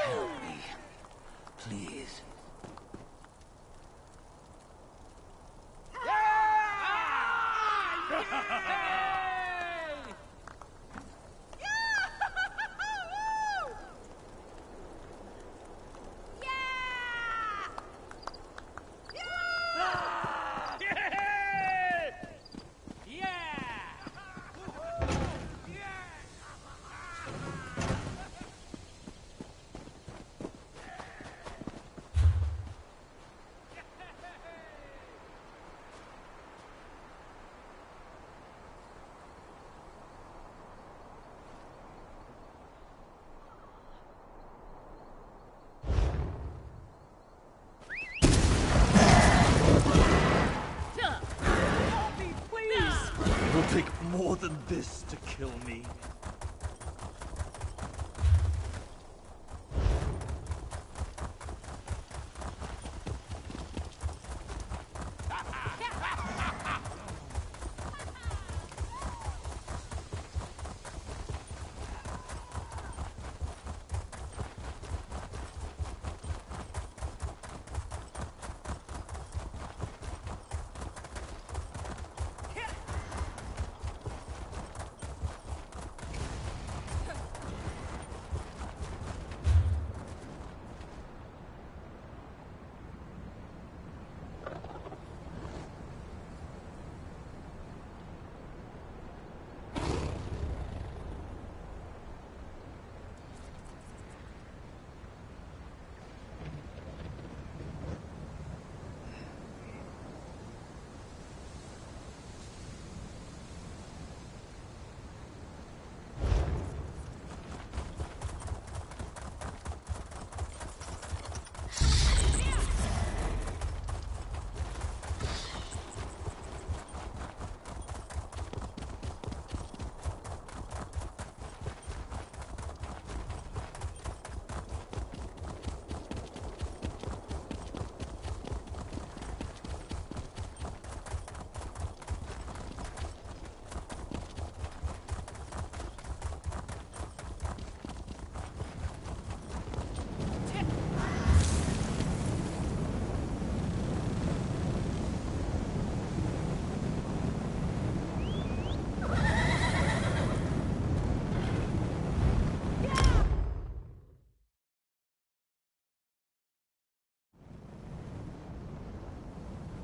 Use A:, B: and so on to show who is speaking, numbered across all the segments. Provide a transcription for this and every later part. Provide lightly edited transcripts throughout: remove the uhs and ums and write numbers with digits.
A: Help me, please.
B: It'll take more than this to kill me.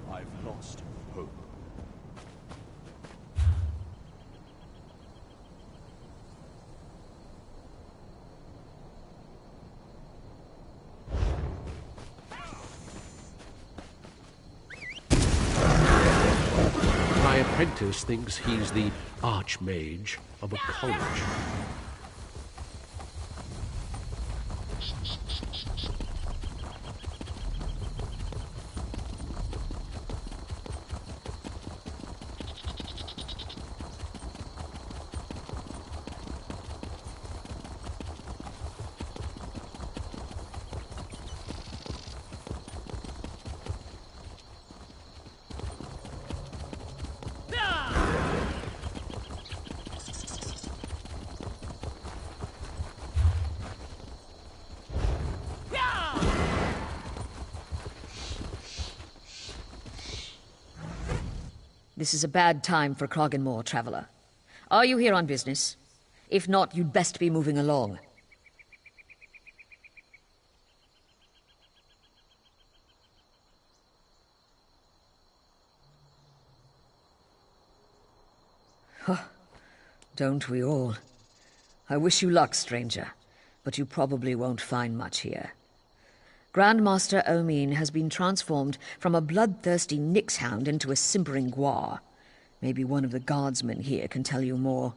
B: I've lost hope.
C: My apprentice thinks he's the archmage of a college.
D: This is a bad time for Crogganmore, traveler. Are you here on business? If not, you'd best be moving along. Huh. Don't we all? I wish you luck, stranger, but you probably won't find much here. Grandmaster Omin has been transformed from a bloodthirsty nixhound into a simpering guar. Maybe one of the guardsmen here can tell you more.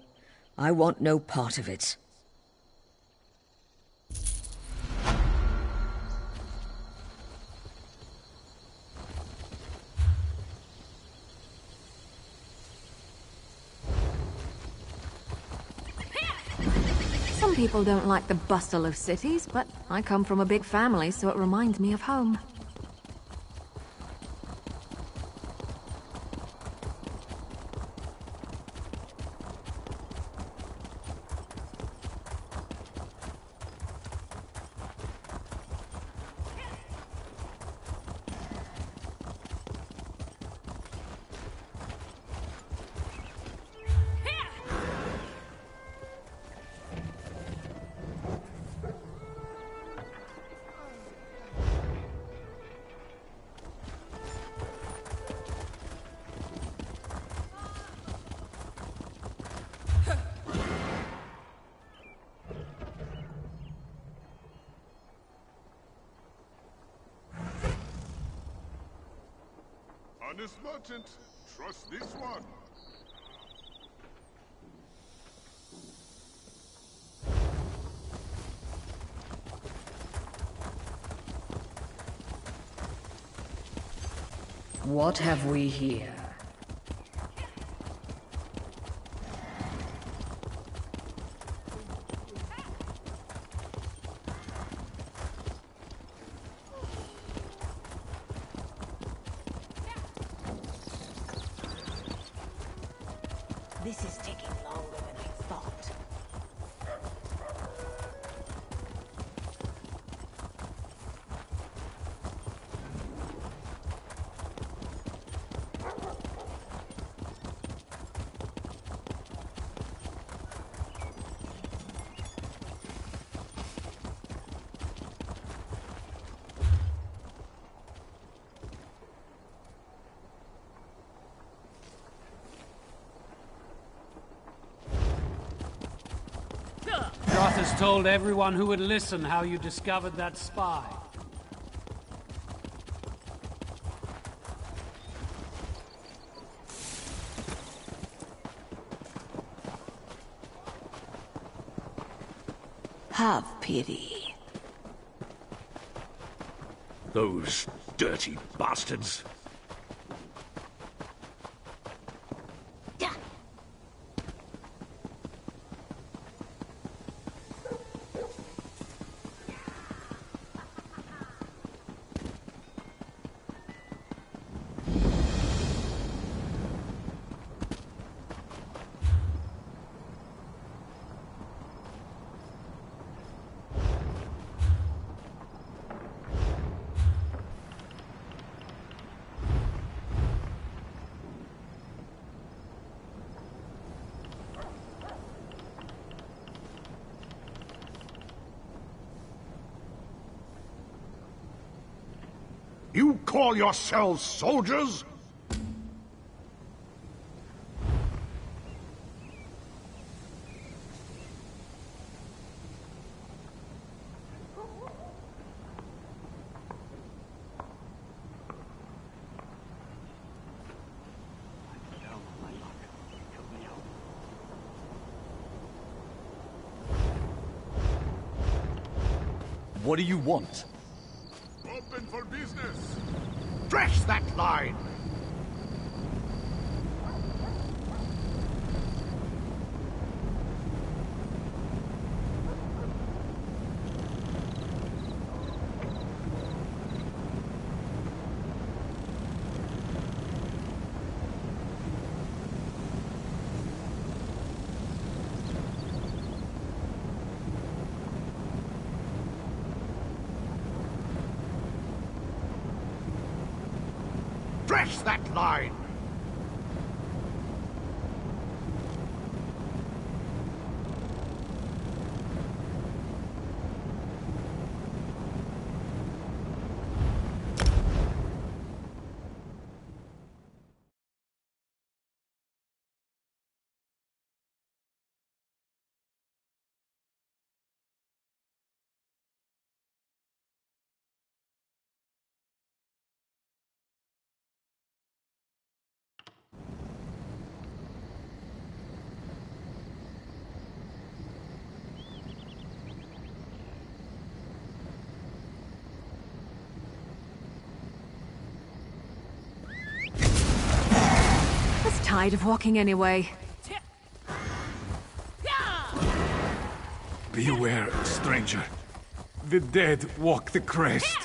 D: I want no part of it.
E: Some people don't like the bustle of cities, but I come from a big family, so it reminds me of home.
F: Honest merchant, trust this one.
D: What have we here?
G: This is taking longer than I thought.
H: Roth has told everyone who would listen how you discovered that spy.
G: Have pity.
C: Those dirty bastards.
F: You call yourselves soldiers?
B: What do you want?
F: Open for business.
B: Stretch that line! Stretch that line!
E: tired of walking anyway.
F: Beware, stranger. The dead walk the crest.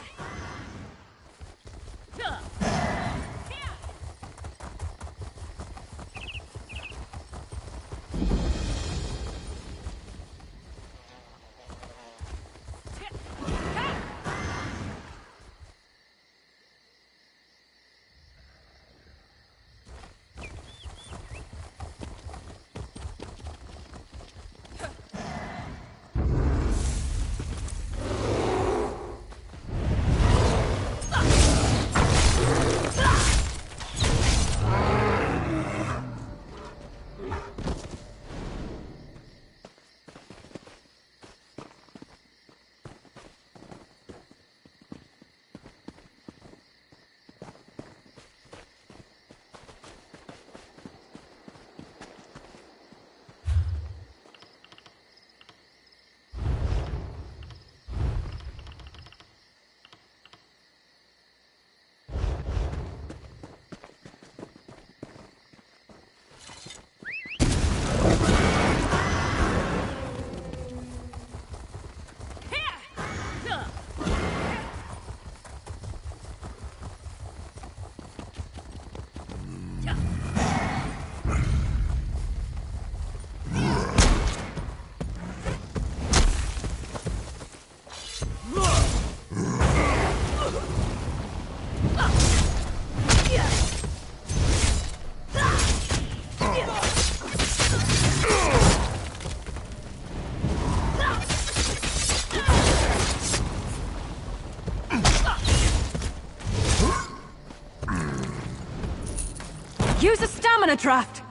E: Use a stamina draft!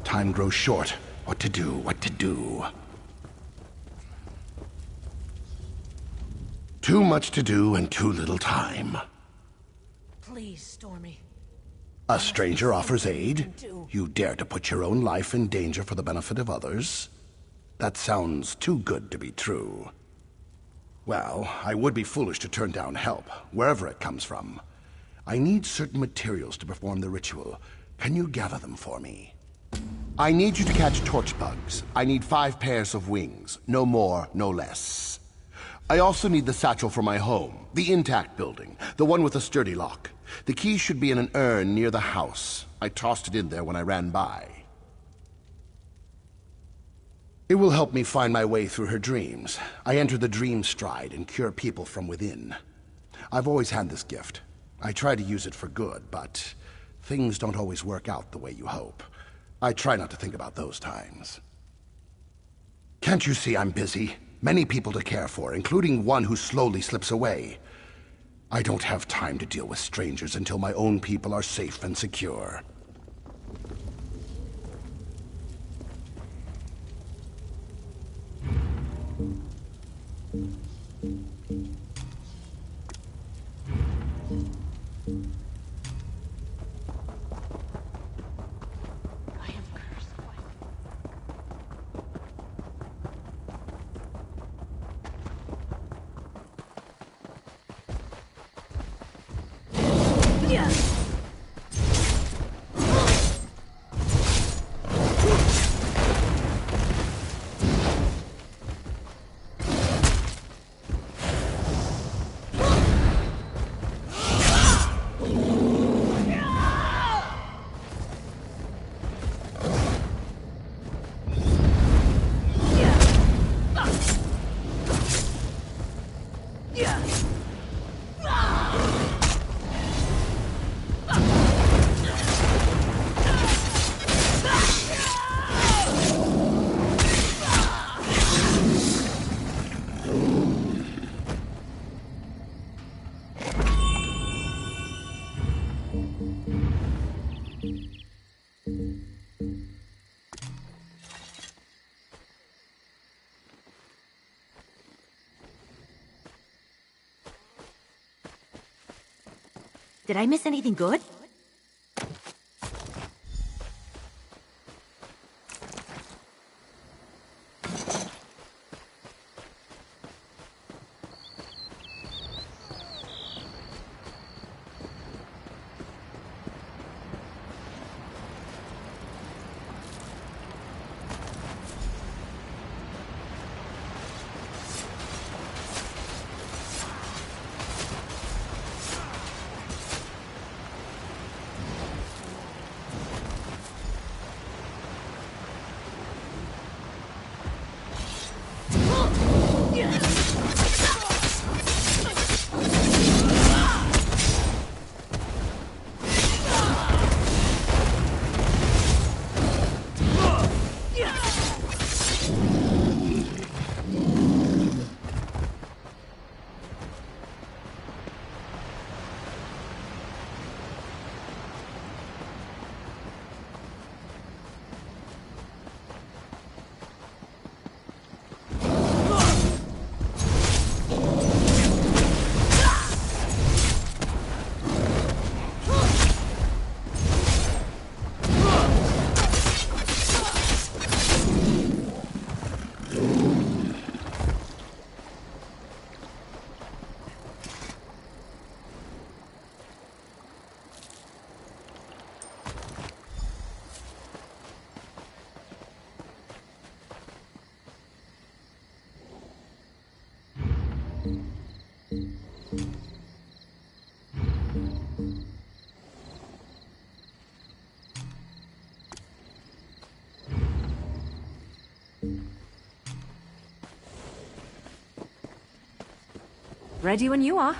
I: Time grows short. What to do, what to do. Too much to do and too little time.
G: Please, Stormy.
I: A stranger offers aid? You dare to put your own life in danger for the benefit of others? That sounds too good to be true. Well, I would be foolish to turn down help, wherever it comes from. I need certain materials to perform the ritual. Can you gather them for me? I need you to catch torch bugs. I need 5 pairs of wings. No more, no less. I also need the satchel for my home, the intact building, the one with a sturdy lock. The key should be in an urn near the house. I tossed it in there when I ran by. It will help me find my way through her dreams. I enter the dream stride and cure people from within. I've always had this gift. I try to use it for good, but things don't always work out the way you hope. I try not to think about those times. Can't you see I'm busy? Many people to care for, including one who slowly slips away. I don't have time to deal with strangers until my own people are safe and secure.
G: Did I miss anything good?
E: Ready when you are.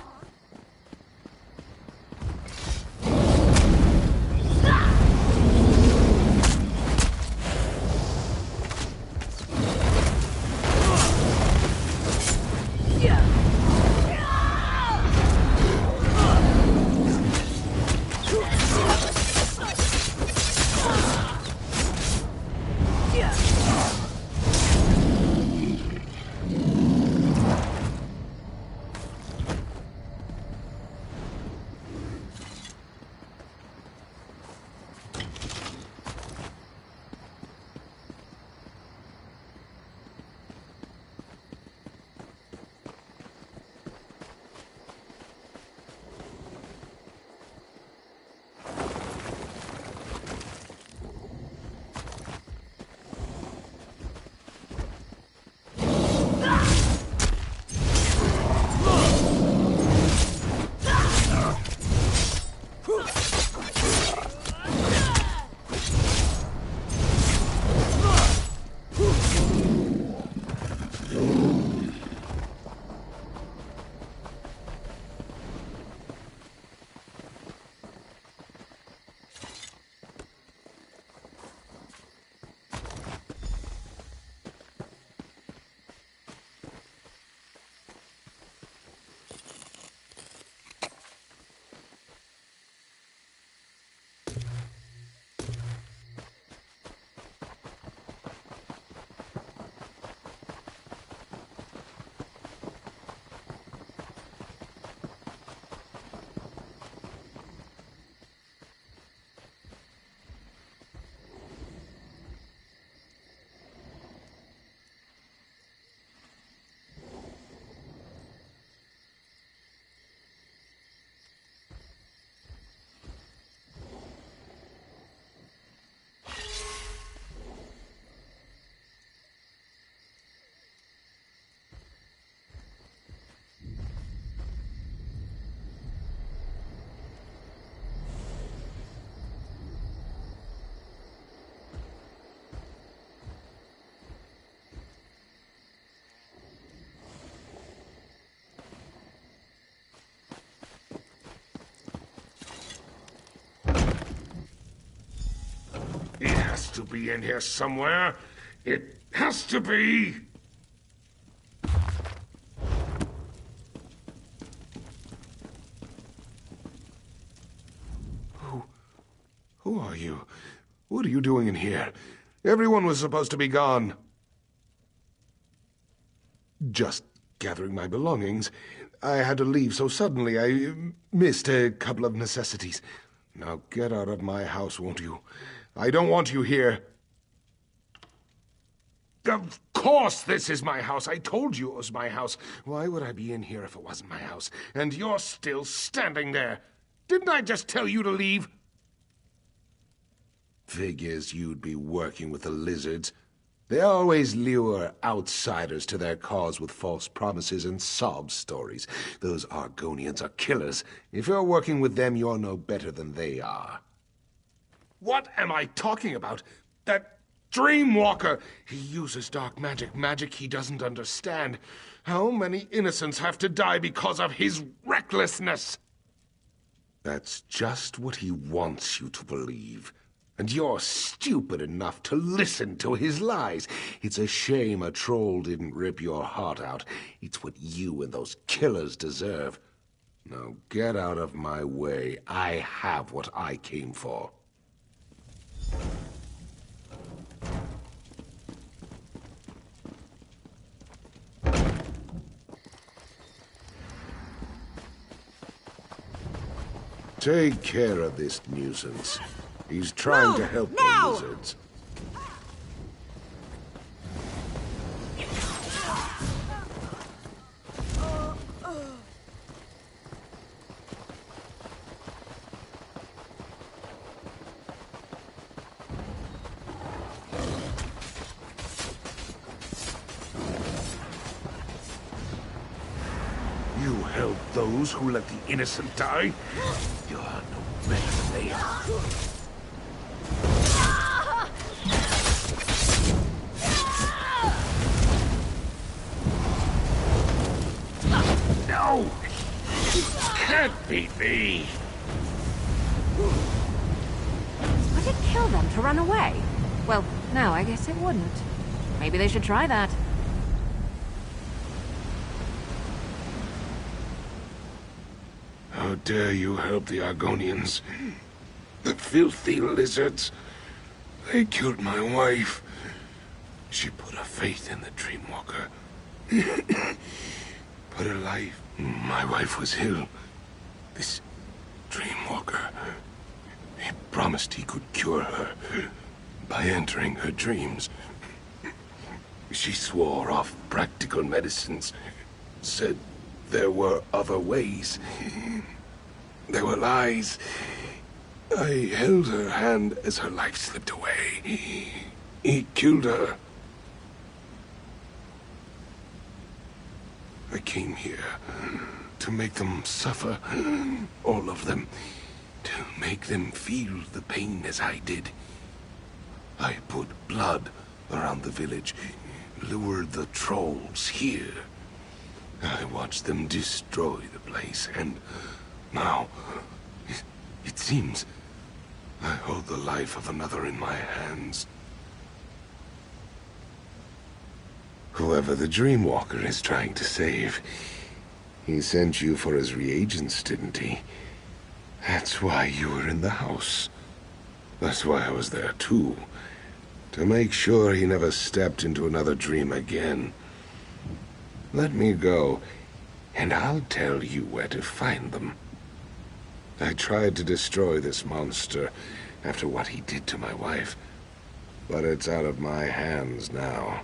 J: It has to be in here somewhere. It has to be! Who are you? What are you doing in here? Everyone was supposed to be gone. Just gathering my belongings. I had to leave so suddenly. I missed a couple of necessities. Now get out of my house, won't you? I don't want you here. Of course this is my house. I told you it was my house. Why would I be in here if it wasn't my house? And you're still standing there. Didn't I just tell you to leave? Figures you'd be working with the lizards. They always lure outsiders to their cause with false promises and sob stories. Those Argonians are killers. If you're working with them, you're no better than they are. What am I talking about? That Dreamwalker! He uses dark magic, magic he doesn't understand. How many innocents have to die because of his recklessness? That's just what he wants you to believe. And you're stupid enough to listen to his lies. It's a shame a troll didn't rip your heart out. It's what you and those killers deserve. Now get out of my way. I have what I came for. Take care of this nuisance. He's trying to help the lizards. You help those who let the innocent die? You're no better than they are. No! You can't beat me!
E: Would it kill them to run away? Well, no, I guess it wouldn't. Maybe they should try that.
J: How dare you help the Argonians? The filthy lizards. They killed my wife. She put her faith in the Dreamwalker. Put her life... My wife was ill. This Dreamwalker... He promised he could cure her by entering her dreams. She swore off practical medicines. Said there were other ways. There were lies. I held her hand as her life slipped away. He killed her. I came here to make them suffer, all of them, to make them feel the pain as I did. I put blood around the village, lured the trolls here. I watched them destroy the place, and now, it seems I hold the life of another in my hands. Whoever the Dreamwalker is trying to save, he sent you for his reagents, didn't he? That's why you were in the house. That's why I was there too. To make sure he never stepped into another dream again. Let me go, and I'll tell you where to find them. I tried to destroy this monster after what he did to my wife, but it's out of my hands now.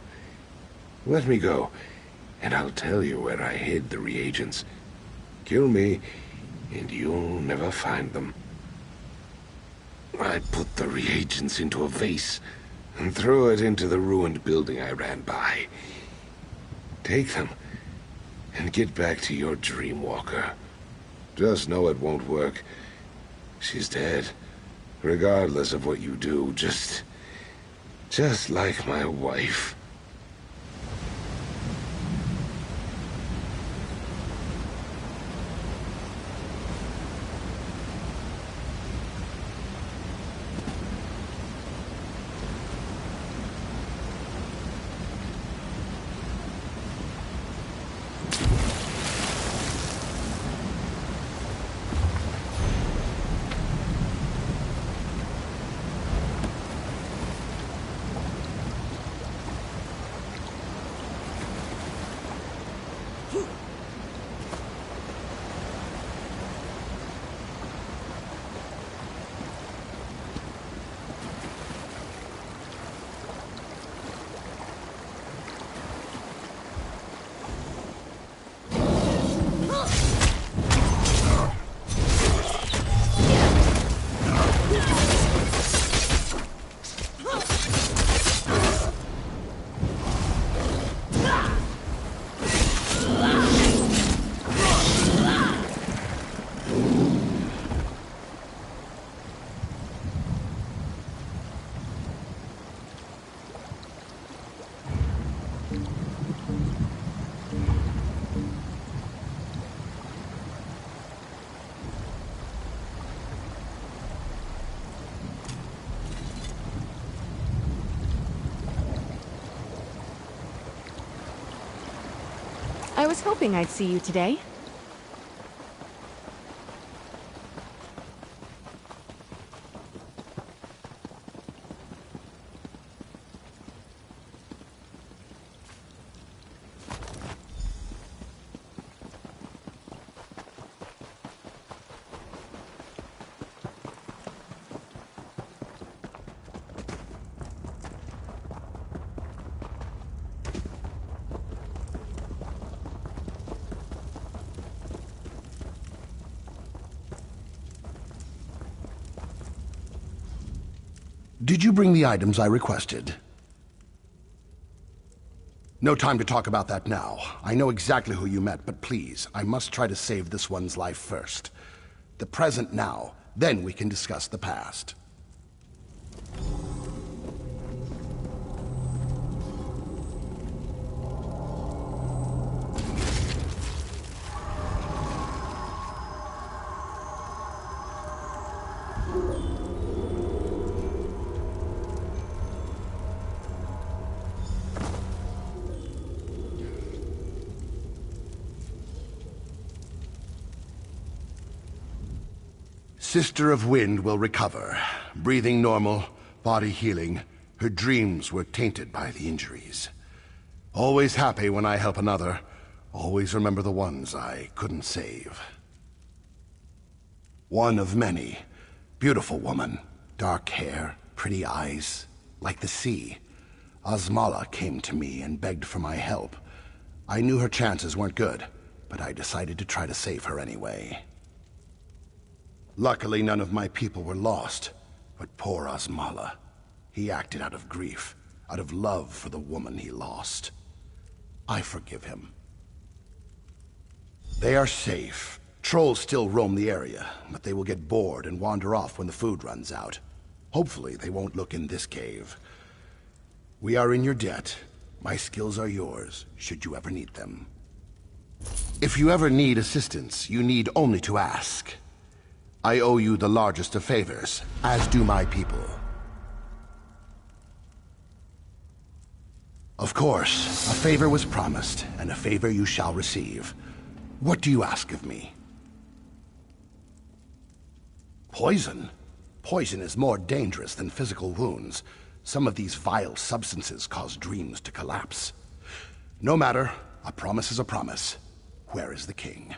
J: Let me go, and I'll tell you where I hid the reagents. Kill me, and you'll never find them. I put the reagents into a vase and threw it into the ruined building I ran by. Take them, and get back to your Dreamwalker. Just know it won't work. She's dead. Regardless of what you do, just like my wife.
K: was hoping I'd see you today.
I: Did you bring the items I requested? No time to talk about that now. I know exactly who you met, but please, I must try to save this one's life first. The present now, then we can discuss the past. Sister of Wind will recover. Breathing normal, body healing. Her dreams were tainted by the injuries. Always happy when I help another. Always remember the ones I couldn't save. One of many. Beautiful woman. Dark hair, pretty eyes, like the sea. Osmala came to me and begged for my help. I knew her chances weren't good, but I decided to try to save her anyway. Luckily, none of my people were lost, but poor Osmala. He acted out of grief, out of love for the woman he lost. I forgive him. They are safe. Trolls still roam the area, but they will get bored and wander off when the food runs out. Hopefully, they won't look in this cave. We are in your debt. My skills are yours, should you ever need them. If you ever need assistance, you need only to ask. I owe you the largest of favors, as do my people. Of course, a favor was promised, and a favor you shall receive. What do you ask of me? Poison? Poison is more dangerous than physical wounds. Some of these vile substances cause dreams to collapse. No matter, a promise is a promise. Where is the king?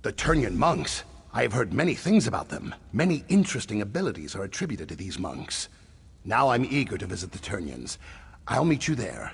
I: The Turnian monks? I have heard many things about them. Many interesting abilities are attributed to these monks. Now I'm eager to visit the Turnians. I'll meet you there.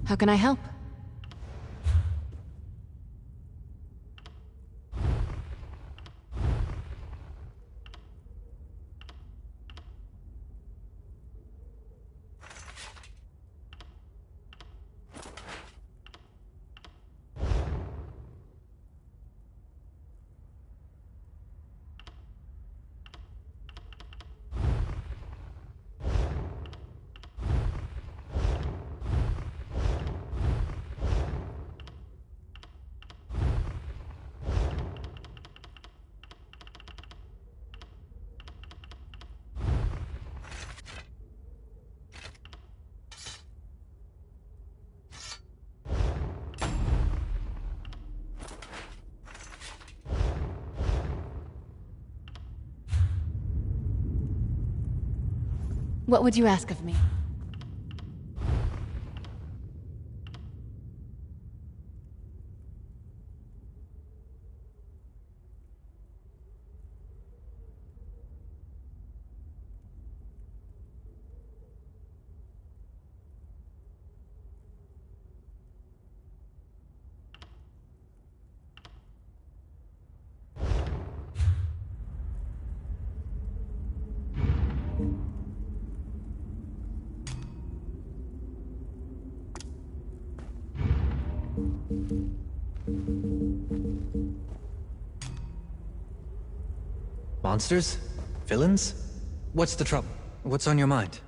E: How can I help? What would you ask of me?
K: Monsters? Villains? What's the trouble? What's on your mind?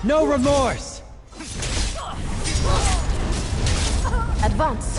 K: No remorse!
E: Advance!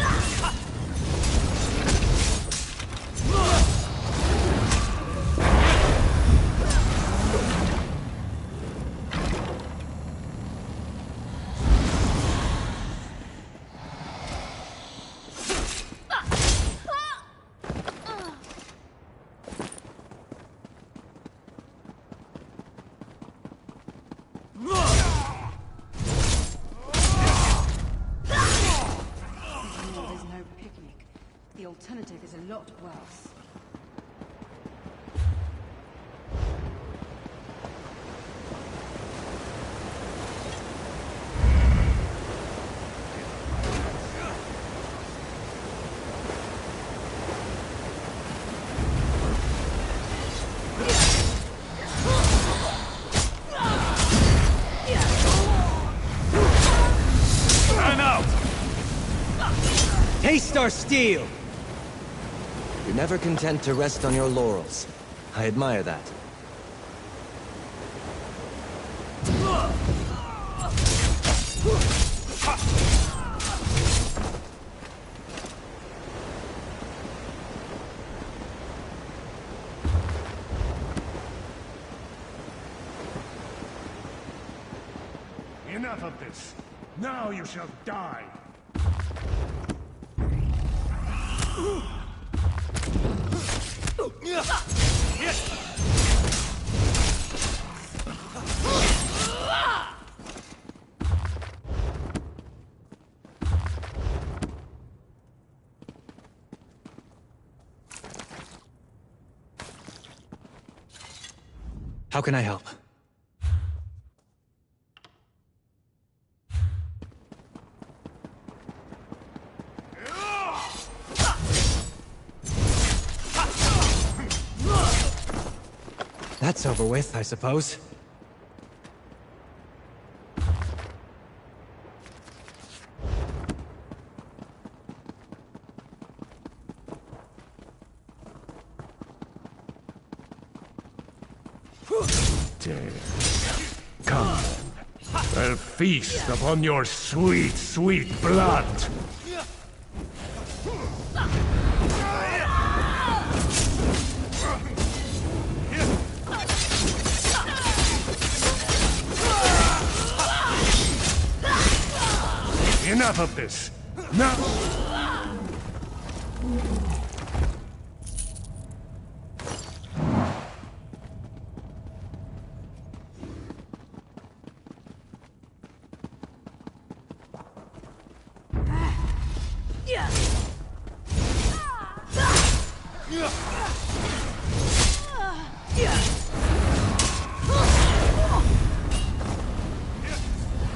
G: The alternative is a lot worse.
K: Taste our steel! You're never content to rest on your laurels. I admire that.
F: Enough of this. Now you shall die.
K: How can I help? That's over with, I suppose.
F: Come then. I'll feast upon your sweet, sweet blood. Enough of this. Now.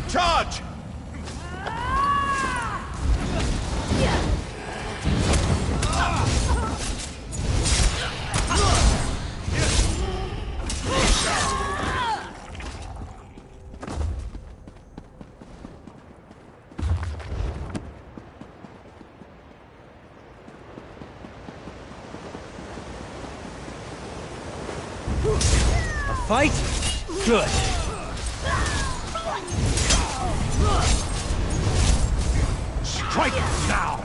B: Charge!
K: A fight? Good.
F: Strike now!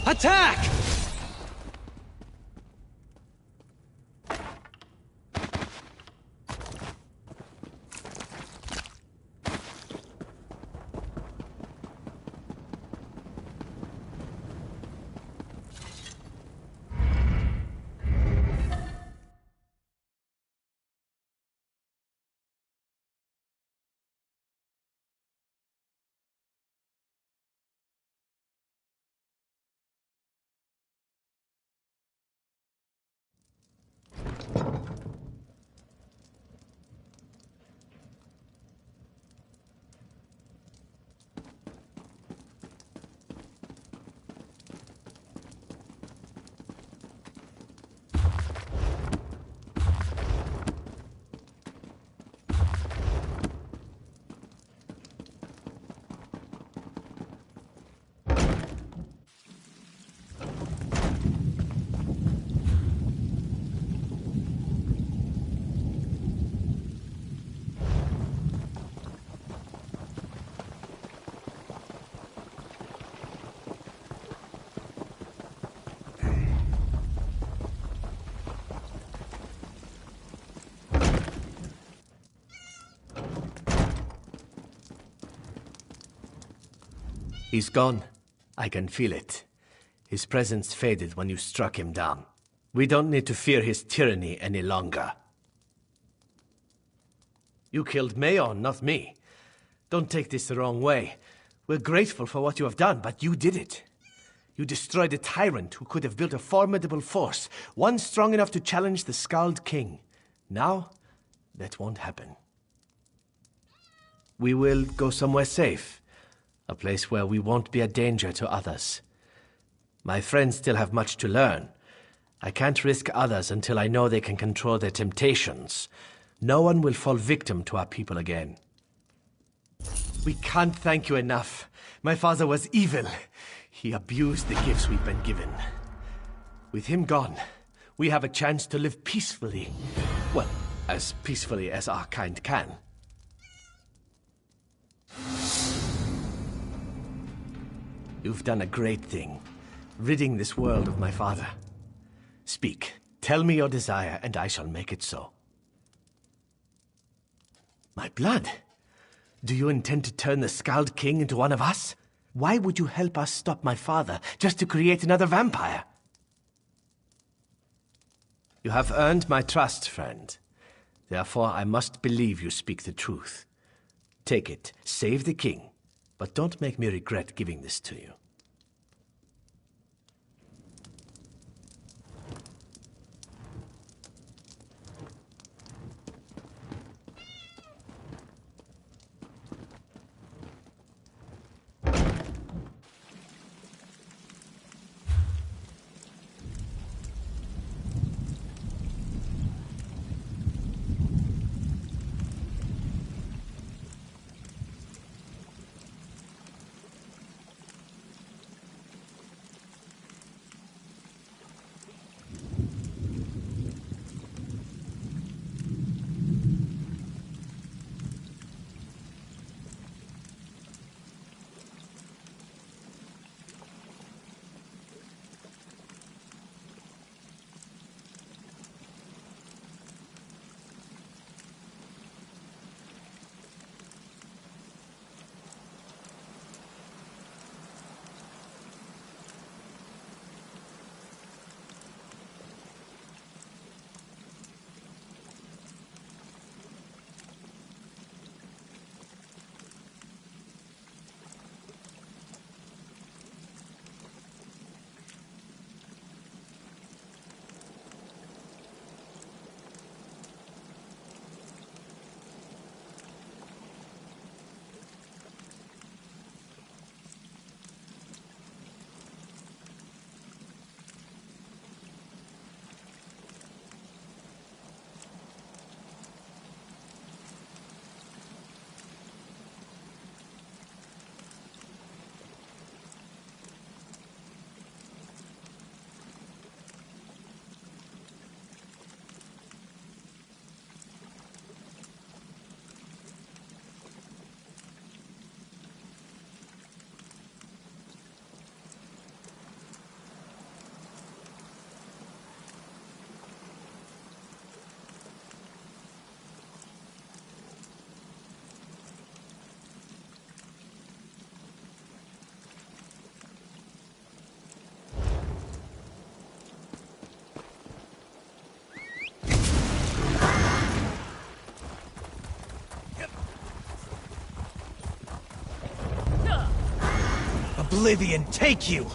K: Attack!
L: He's gone. I can feel it. His presence faded when you struck him down. We don't need to fear his tyranny any longer. You killed Mayon, not me. Don't take this the wrong way. We're grateful for what you have done, but you did it. You destroyed a tyrant who could have built a formidable force, one strong enough to challenge the Skald King. Now, that won't happen. We will go somewhere safe, a place where we won't be a danger to others. My friends still have much to learn. I can't risk others until I know they can control their temptations. No one will fall victim to our people again. We can't thank you enough. My father was evil. He abused the gifts we've been given. With him gone, we have a chance to live peacefully. Well, as peacefully as our kind can. You've done a great thing, ridding this world of my father. Speak. Tell me your desire, and I shall make it so. My blood? Do you intend to turn the Skald King into one of us? Why would you help us stop my father, just to create another vampire? You have earned my trust, friend. Therefore, I must believe you speak the truth. Take it, save the king, but don't make me regret giving this to you.
M: Oblivion take you!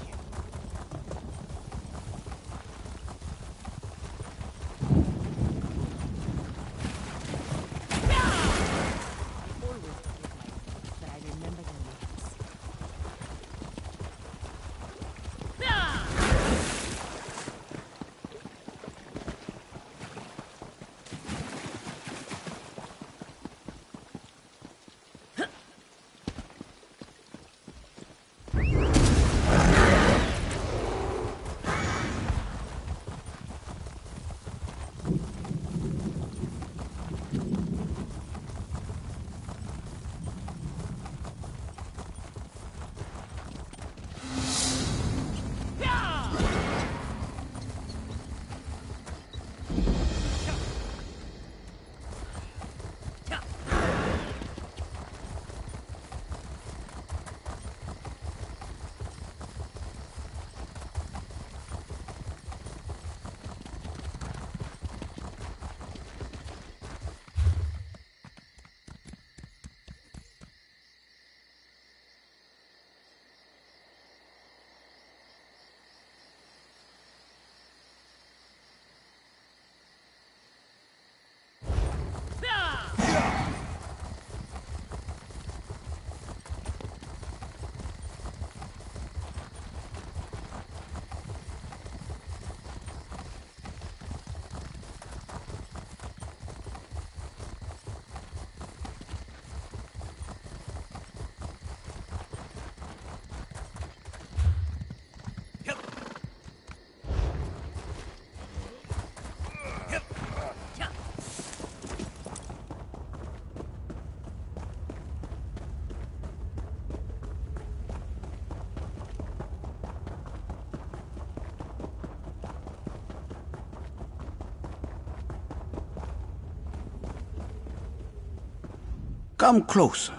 A: Come closer.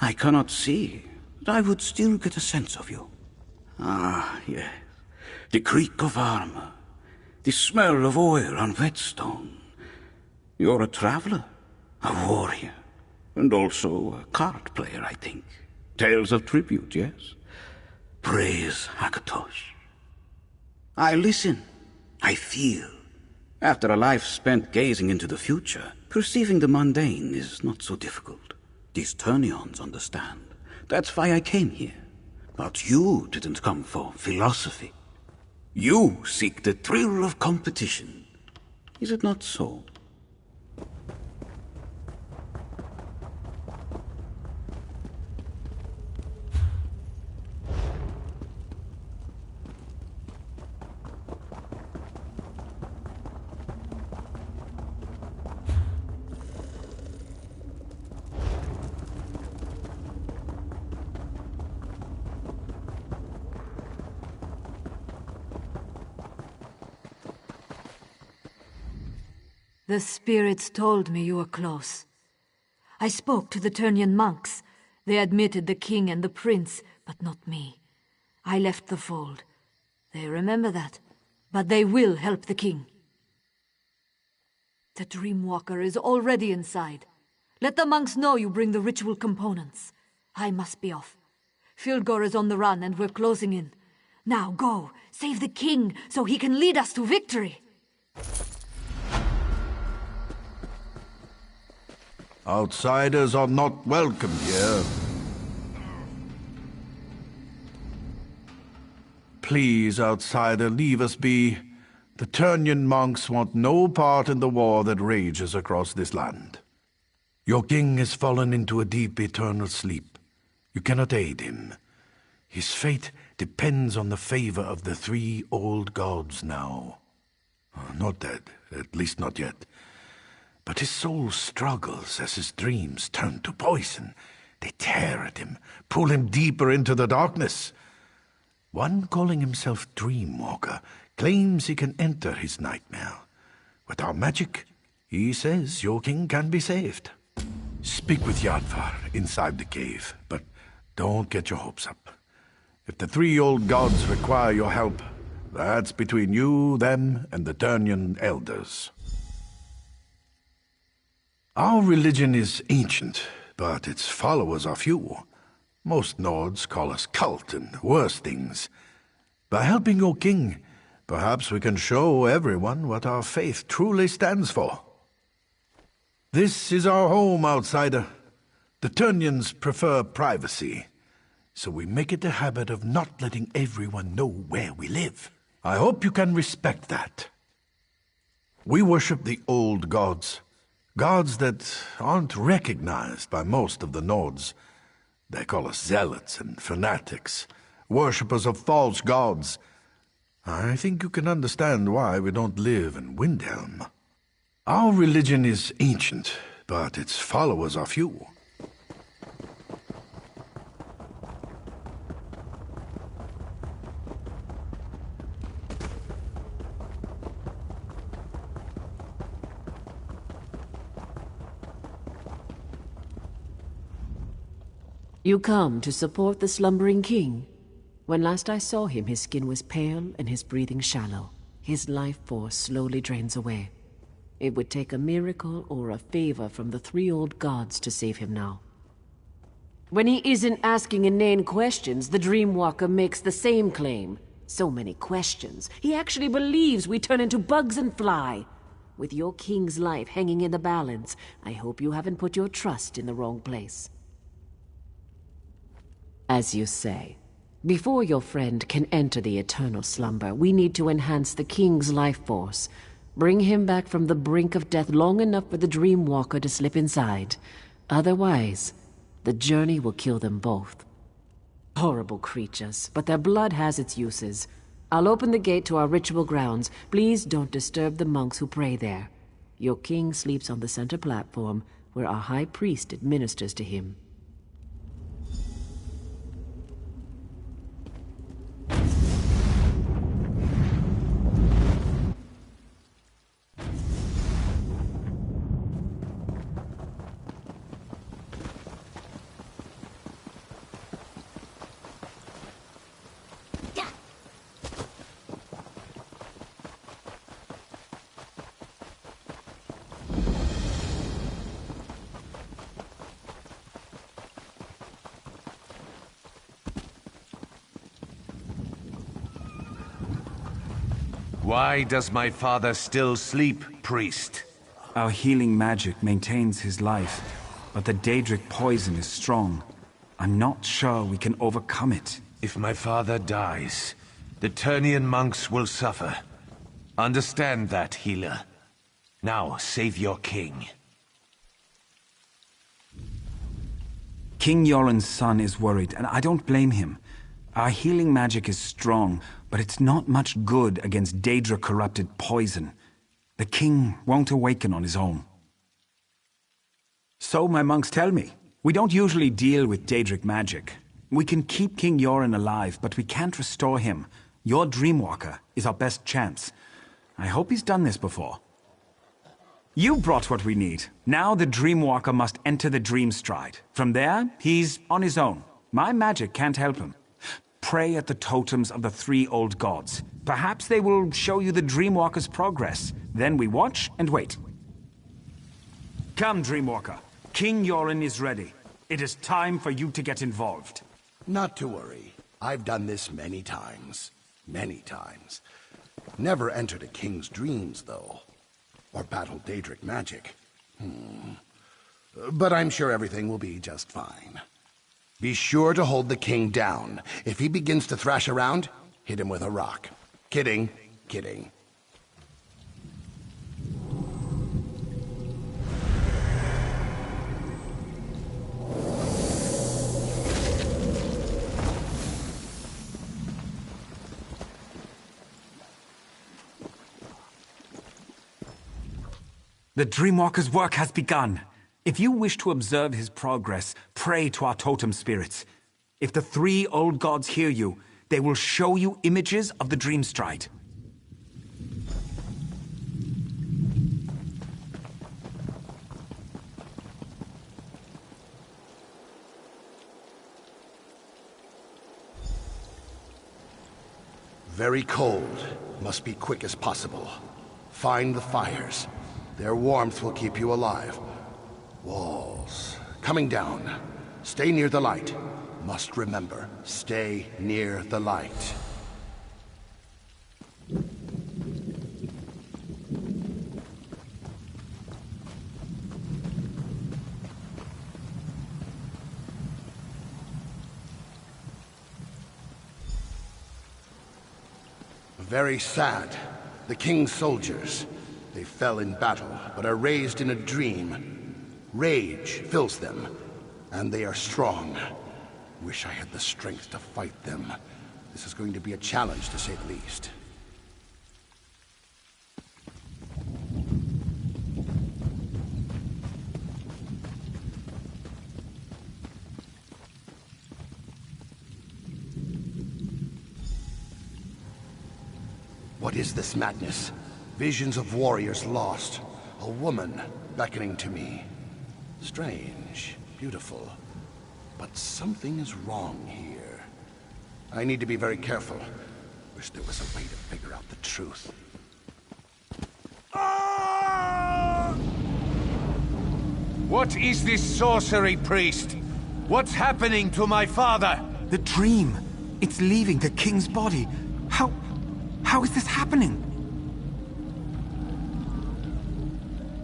A: I cannot see, but I would still get a sense of you. Ah, yes. The creak of armor. The smell of oil on whetstone. You're a traveler, a warrior, and also a card player, I think. Tales of tribute, yes? Praise Hakatosh. I listen. I feel. After a life spent gazing into the future, perceiving the mundane is not so difficult. These Turnions understand. That's why I came here. But you didn't come for philosophy. You seek the thrill of competition. Is it not so?
N: The spirits told me you were close. I spoke to the Turnian monks. They admitted the king and the prince, but not me. I left the fold. They remember that, but they will help the king. The Dreamwalker is already inside. Let the monks know you bring the ritual components. I must be off. Filgor is on the run and we're closing in. Now go, save the king so he can lead us to victory.
B: Outsiders are not welcome here. Please, outsider, leave us be. The Turnian monks want no part in the war that rages across this land. Your king has fallen into a deep eternal sleep. You cannot aid him. His fate depends on the favor of the three old gods now. Not dead, at least not yet. But his soul struggles as his dreams turn to poison. They tear at him, pull him deeper into the darkness. One calling himself Dreamwalker claims he can enter his nightmare. With our magic, he says your king can be saved. Speak with Yadvar inside the cave, but don't get your hopes up. If the three old gods require your help, that's between you, them, and the Turnian elders. Our religion is ancient, but its followers are few. Most Nords call us cult and worse things. By helping your king, perhaps we can show everyone what our faith truly stands for. This is our home, outsider. The Turnians prefer privacy, so we make it a habit of not letting everyone know where we live. I hope you can respect that. We worship the old gods. Gods that aren't recognized by most of the Nords. They call us zealots and fanatics, worshippers of false gods. I think you can understand why we don't live in Windhelm. Our religion is ancient, but its followers are few.
O: You come to support the slumbering king? When last I saw him, his skin was pale and his breathing shallow. His life force slowly drains away. It would take a miracle or a favor from the three old gods to save him now. When he isn't asking inane questions, the Dreamwalker makes the same claim. So many questions. He actually believes we turn into bugs and fly. With your king's life hanging in the balance, I hope you haven't put your trust in the wrong place. As you say, before your friend can enter the eternal slumber, we need to enhance the king's life force. Bring him back from the brink of death long enough for the Dreamwalker to slip inside. Otherwise, the journey will kill them both. Horrible creatures, but their blood has its uses. I'll open the gate to our ritual grounds. Please don't disturb the monks who pray there. Your king sleeps on the center platform, where our high priest administers to him.
J: Why does my father still sleep, priest?
P: Our healing magic maintains his life, but the Daedric poison is strong. I'm not sure we can overcome it.
J: If my father dies, the Turnian monks will suffer. Understand that, healer. Now, save your king.
P: King Yoren's son is worried, and I don't blame him. Our healing magic is strong, but it's not much good against Daedra-corrupted poison. The king won't awaken on his own. So my monks tell me. We don't usually deal with Daedric magic. We can keep King Yoren alive, but we can't restore him. Your Dreamwalker is our best chance. I hope he's done this before. You brought what we need. Now the Dreamwalker must enter the Dreamstride. From there, he's on his own. My magic can't help him. Pray at the totems of the 3 old gods. Perhaps they will show you the Dreamwalker's progress. Then we watch and wait. Come, Dreamwalker. King Yoren is ready. It is time for you to get involved.
I: Not to worry. I've done this many times. Many times. Never entered a king's dreams, though. Or battled Daedric magic. But I'm sure everything will be just fine. Be sure to hold the king down. If he begins to thrash around, hit him with a rock. Kidding. Kidding.
P: The Dreamwalker's work has begun. If you wish to observe his progress, pray to our totem spirits. If the 3 old gods hear you, they will show you images of the Dreamstride.
I: Very cold. Must be quick as possible. Find the fires. Their warmth will keep you alive. Walls. Coming down. Stay near the light. Must remember, stay near the light. Very sad. The king's soldiers. They fell in battle, but are raised in a dream. Rage fills them, and they are strong. Wish I had the strength to fight them. This is going to be a challenge, to say the least. What is this madness? Visions of warriors lost. A woman beckoning to me. Strange, beautiful. But something is wrong here. I need to be very careful. Wish there was a way to figure out the truth.
J: What is this sorcery, priest? What's happening to my father?
P: The dream. It's leaving the king's body. How is this happening?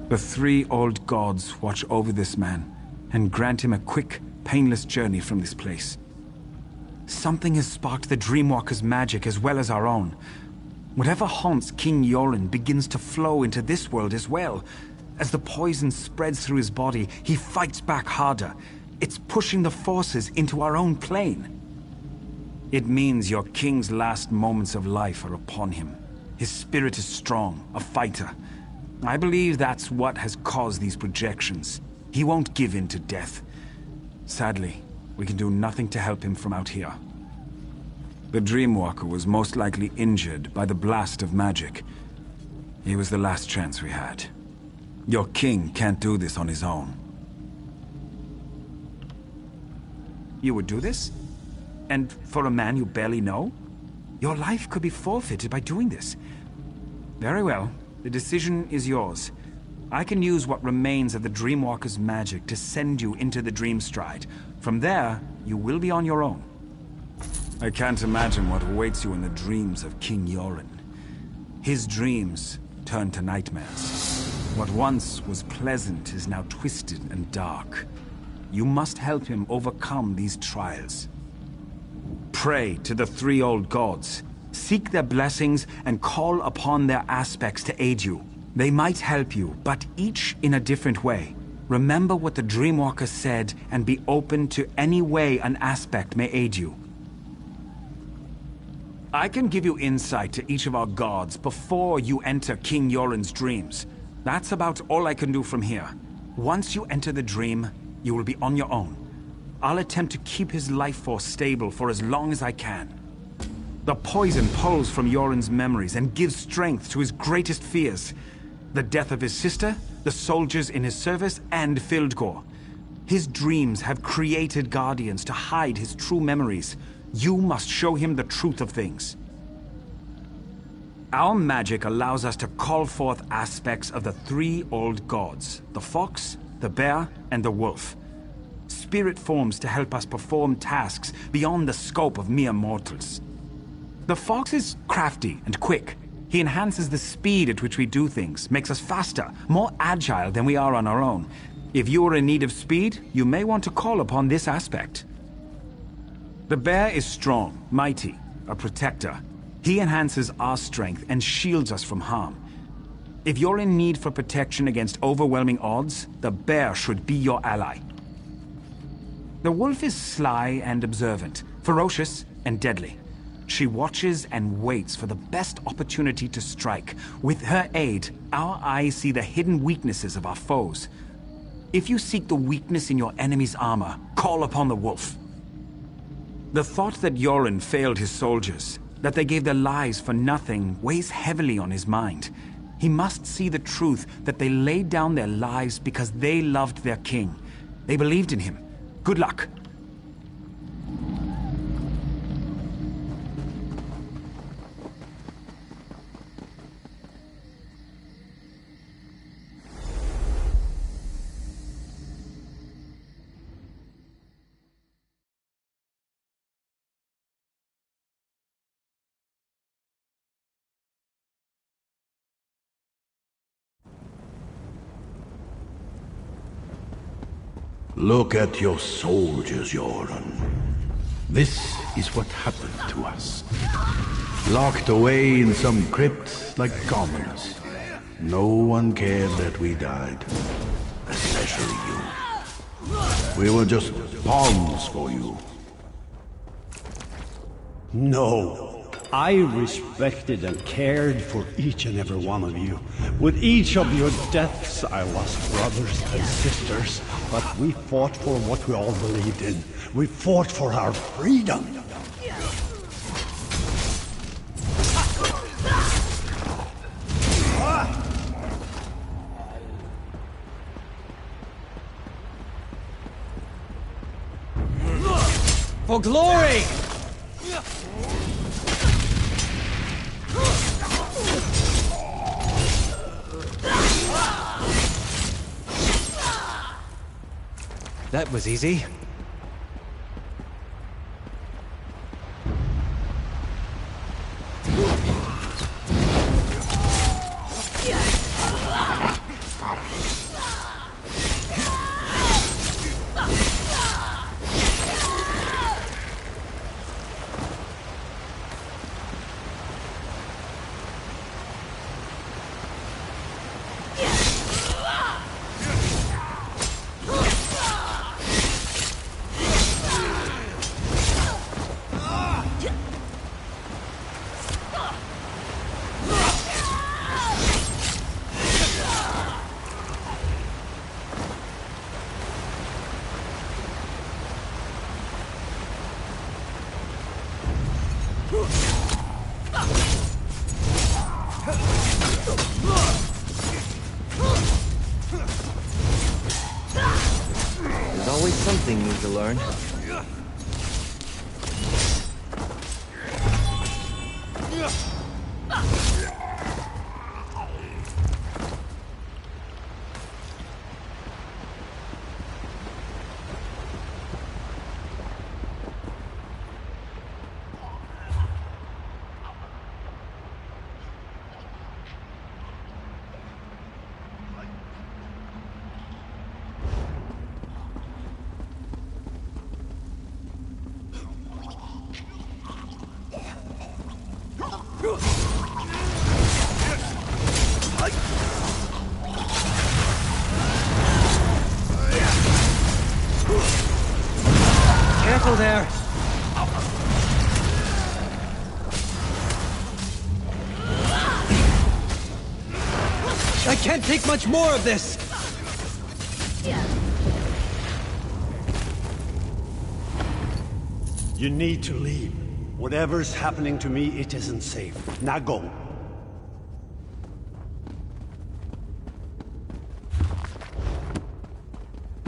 P: The 3 old gods watch over this man and grant him a quick, painless journey from this place. Something has sparked the Dreamwalker's magic as well as our own. Whatever haunts King Yoren begins to flow into this world as well. As the poison spreads through his body, he fights back harder. It's pushing the forces into our own plane. It means your king's last moments of life are upon him. His spirit is strong, a fighter. I believe that's what has caused these projections. He won't give in to death. Sadly, we can do nothing to help him from out here. The Dreamwalker was most likely injured by the blast of magic. He was the last chance we had. Your king can't do this on his own. You would do this? And for a man you barely know? Your life could be forfeited by doing this. Very well. The decision is yours. I can use what remains of the Dreamwalker's magic to send you into the Dreamstride. From there, you will be on your own. I can't imagine what awaits you in the dreams of King Yoren. His dreams turn to nightmares. What once was pleasant is now twisted and dark. You must help him overcome these trials. Pray to the three old gods. Seek their blessings and call upon their aspects to aid you. They might help you, but each in a different way. Remember what the Dreamwalker said and be open to any way an aspect may aid you. I can give you insight to each of our gods before you enter King Yoren's dreams. That's about all I can do from here. Once you enter the dream, you will be on your own. I'll attempt to keep his life force stable for as long as I can. The poison pulls from Yoren's memories and gives strength to his greatest fears. The death of his sister, the soldiers in his service, and Fildgor. His dreams have created guardians to hide his true memories. You must show him the truth of things. Our magic allows us to call forth aspects of the three old gods, the fox, the bear, and the wolf. Spirit forms to help us perform tasks beyond the scope of mere mortals. The fox is crafty and quick. He enhances the speed at which we do things, makes us faster, more agile than we are on our own. If you are in need of speed, you may want to call upon this aspect. The bear is strong, mighty, a protector. He enhances our strength and shields us from harm. If you're in need for protection against overwhelming odds, the bear should be your ally. The wolf is sly and observant, ferocious and deadly. She watches and waits for the best opportunity to strike. With her aid, our eyes see the hidden weaknesses of our foes. If you seek the weakness in your enemy's armor, call upon the wolf. The thought that Yoren failed his soldiers, that they gave their lives for nothing, weighs heavily on his mind. He must see the truth that they laid down their lives because they loved their king. They believed in him. Good luck.
B: Look at your soldiers, Yoren. This is what happened to us. Locked away in some crypt like commoners. No one cared that we died. Especially you. We were just pawns for you.
Q: No. I respected and cared for each and every one of you. With each of your deaths, I lost brothers and sisters, but we fought for what we all believed in. We fought for our freedom.
K: For glory! That was easy. There's always something new to learn.
M: I can't take much more of this!
Q: You need to leave. Whatever's happening to me, it isn't safe. Now go.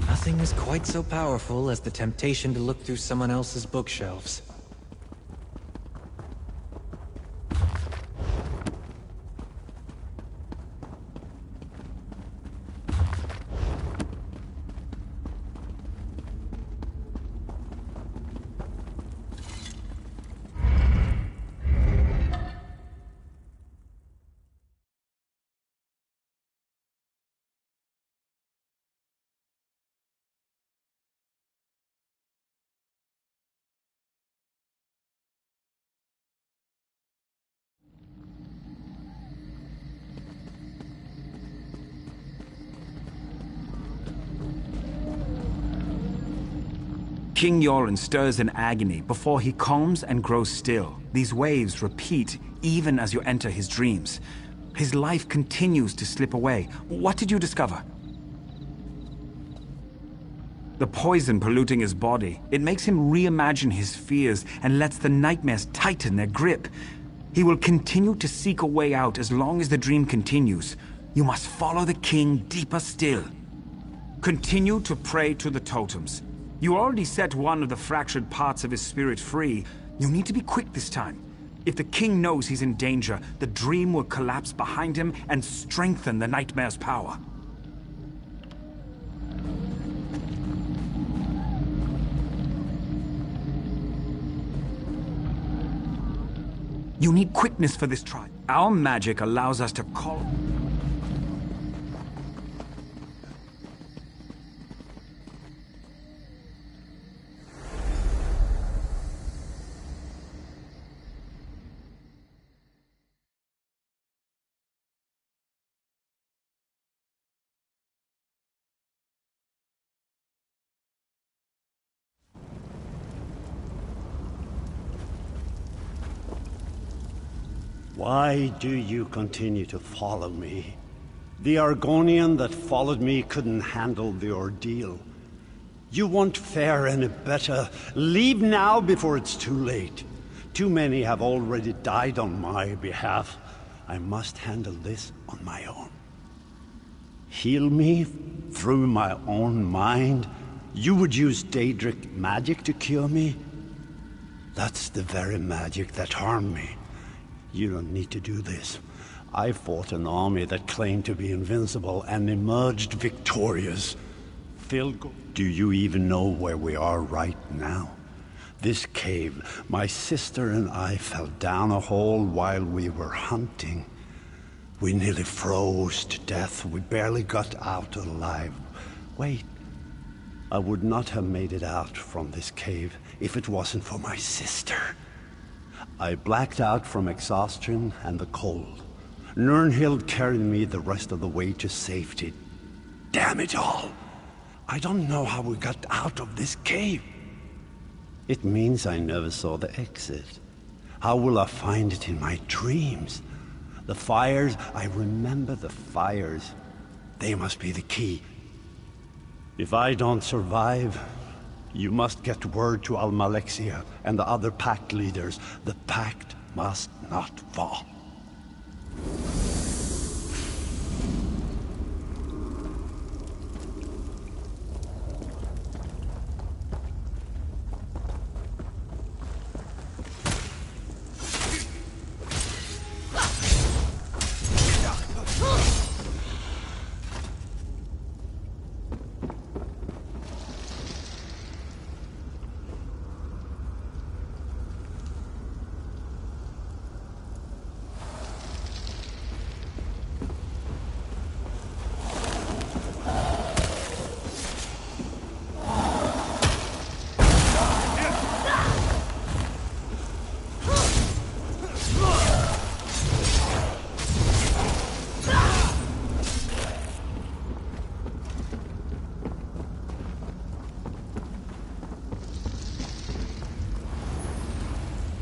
K: Nothing is quite so powerful as the temptation to look through someone else's bookshelves.
P: King Yoren stirs in agony before he calms and grows still. These waves repeat even as you enter his dreams. His life continues to slip away. What did you discover? The poison polluting his body. It makes him reimagine his fears and lets the nightmares tighten their grip. He will continue to seek a way out as long as the dream continues. You must follow the king deeper still. Continue to pray to the totems. You already set one of the fractured parts of his spirit free. You need to be quick this time. If the king knows he's in danger, the dream will collapse behind him and strengthen the nightmare's power. You need quickness for this trial. Our magic allows us to call...
Q: Why do you continue to follow me? The Argonian that followed me couldn't handle the ordeal. You won't fare any better. Leave now before it's too late. Too many have already died on my behalf. I must handle this on my own. Heal me through my own mind? You would use Daedric magic to cure me? That's the very magic that harmed me. You don't need to do this. I fought an army that claimed to be invincible and emerged victorious. Do you even know where we are right now? This cave, my sister and I fell down a hole while we were hunting. We nearly froze to death. We barely got out alive. Wait, I would not have made it out from this cave if it wasn't for my sister. I blacked out from exhaustion and the cold. Nirnhild carried me the rest of the way to safety. Damn it all! I don't know how we got out of this cave. It means I never saw the exit. How will I find it in my dreams? The fires, I remember the fires. They must be the key. If I don't survive, you must get word to Almalexia and the other pact leaders. The pact must not fall.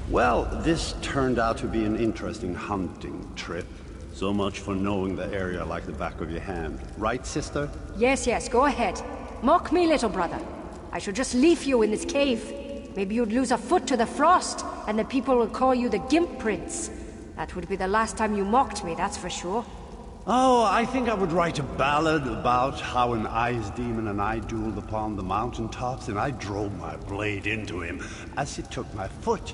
Q: Well, this turned out to be an interesting hunting trip. So much for knowing the area like the back of your hand. Right, sister?
R: Yes, yes, go ahead. Mock me, little brother. I should just leave you in this cave. Maybe you'd lose a foot to the frost, and the people would call you the Gimp Prince. That would be the last time you mocked me, that's for sure.
Q: Oh, I think I would write a ballad about how an ice demon and I dueled upon the mountaintops, and I drove my blade into him as he took my foot.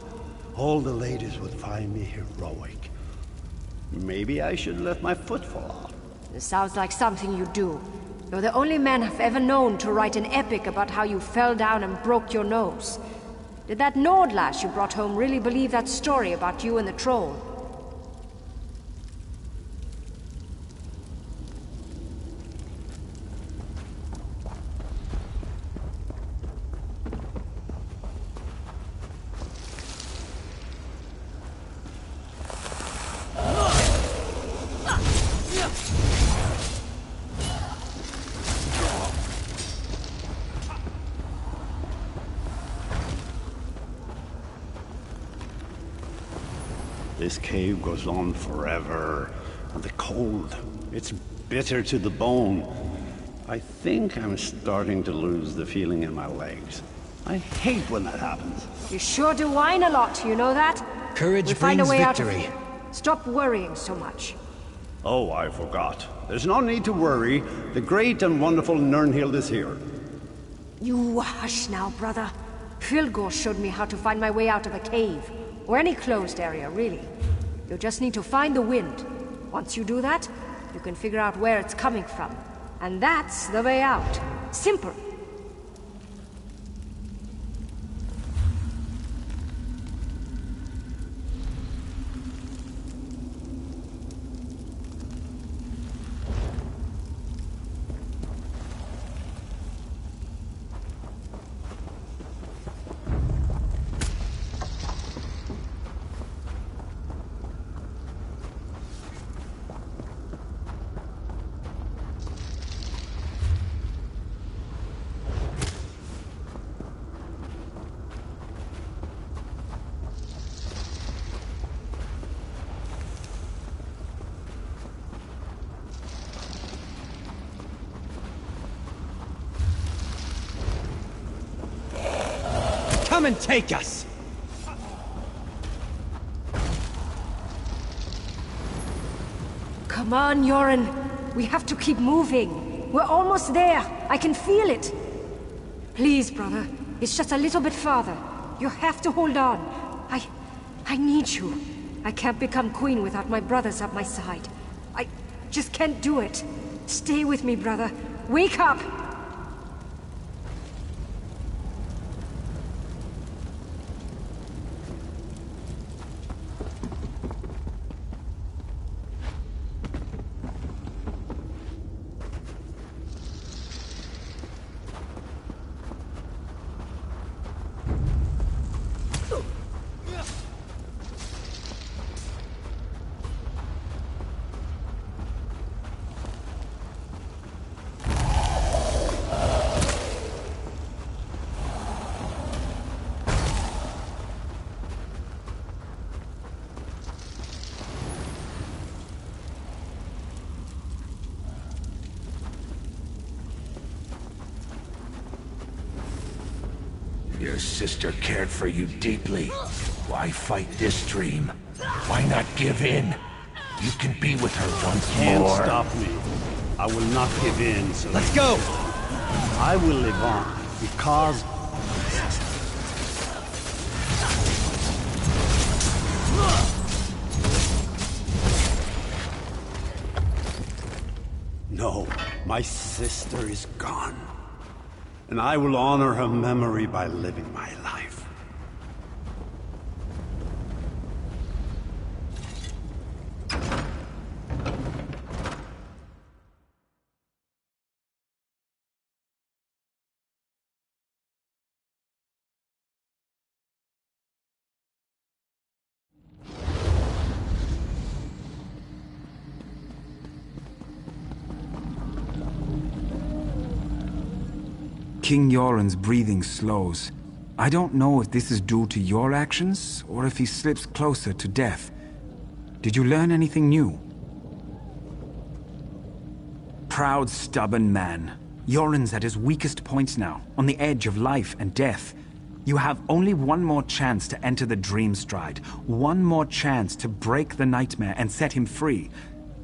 Q: All the ladies would find me heroic. Maybe I should let my foot fall off.
R: This sounds like something you do. You're the only man I've ever known to write an epic about how you fell down and broke your nose. Did that Nord lass you brought home really believe that story about you and the troll?
Q: This cave goes on forever, and the cold, it's bitter to the bone. I think I'm starting to lose the feeling in my legs. I hate when that happens.
R: You sure do whine a lot, you know that?
K: Courage
R: we'll find a
K: brings
R: way
K: victory.
R: out of it. Stop worrying so much.
Q: Oh, I forgot. There's no need to worry. The great and wonderful Nirnhild is here.
R: You hush now, brother. Filgor showed me how to find my way out of a cave. Or any closed area, really. You just need to find the wind. Once you do that, you can figure out where it's coming from. And that's the way out. Simple.
M: Come and take us!
R: Come on, Yoren. We have to keep moving. We're almost there. I can feel it. Please, brother. It's just a little bit farther. You have to hold on. I need you. I can't become queen without my brothers at my side. I just can't do it. Stay with me, brother. Wake up!
J: Your sister cared for you deeply. Why fight this dream? Why not give in? You can be with her once
Q: Can't
J: more.
Q: stop me. I will not give in, so...
M: Let's go!
Q: I will live on, because... No, my sister is gone. And I will honor her memory by living my life.
P: King Yoren's breathing slows. I don't know if this is due to your actions, or if he slips closer to death. Did you learn anything new? Proud, stubborn man. Yoren's at his weakest point now, on the edge of life and death. You have only one more chance to enter the Dream Stride. One more chance to break the nightmare and set him free.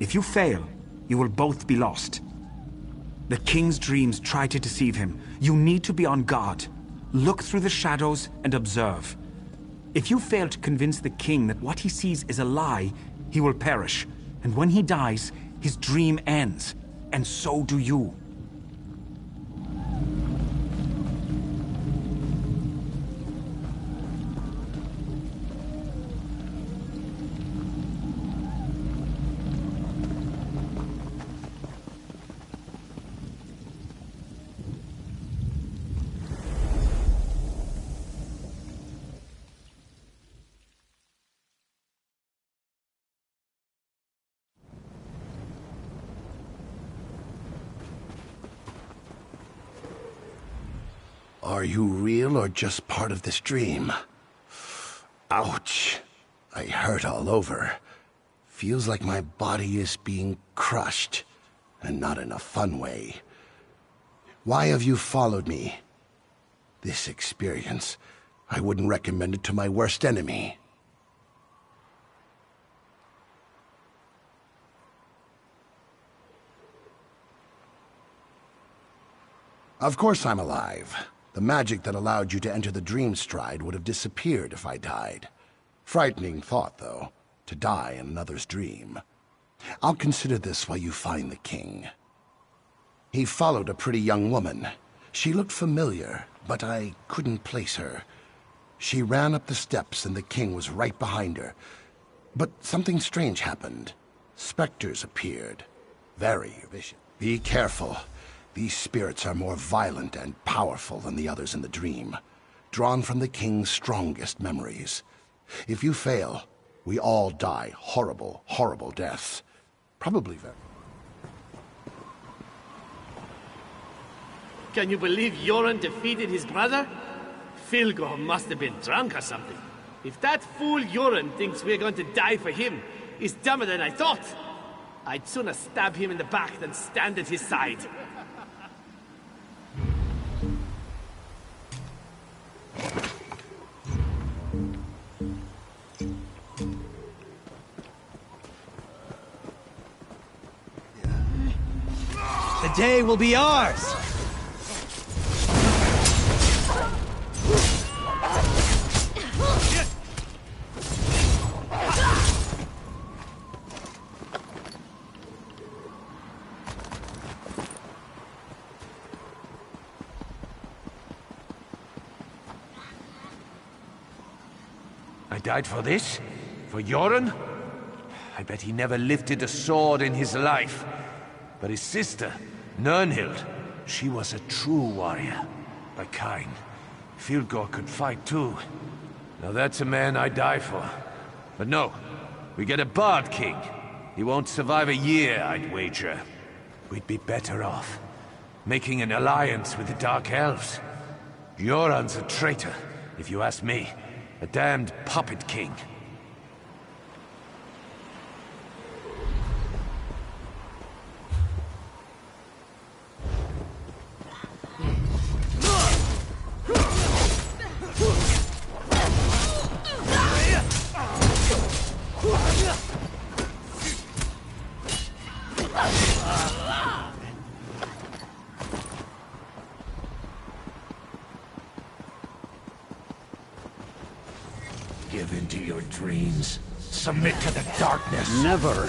P: If you fail, you will both be lost. The King's dreams try to deceive him. You need to be on guard. Look through the shadows and observe. If you fail to convince the King that what he sees is a lie, he will perish. And when he dies, his dream ends. And so do you.
I: Are you real or just part of this dream? Ouch. I hurt all over. Feels like my body is being crushed, and not in a fun way. Why have you followed me? This experience, I wouldn't recommend it to my worst enemy. Of course I'm alive. The magic that allowed you to enter the Dream Stride would have disappeared if I died. Frightening thought, though, to die in another's dream. I'll consider this while you find the King. He followed a pretty young woman. She looked familiar, but I couldn't place her. She ran up the steps and the King was right behind her. But something strange happened. Specters appeared. Very vicious. Be careful. These spirits are more violent and powerful than the others in the dream, drawn from the King's strongest memories. If you fail, we all die horrible, horrible deaths. Probably very...
L: Can you believe Yoren defeated his brother? Filgo must have been drunk or something. If that fool Yoren thinks we're going to die for him, he's dumber than I thought. I'd sooner stab him in the back than stand at his side.
M: The day will be ours!
F: I died for this? For Yoren? I bet he never lifted a sword in his life. But his sister, Nirnhild, she was a true warrior. By kind. Filgor could fight too. Now that's a man I die for. But no, we get a Bard King. He won't survive a year, I'd wager. We'd be better off making an alliance with the Dark Elves. Yoren's a traitor, if you ask me. A damned puppet king. Give in to your dreams. Submit to the darkness.
Q: Never.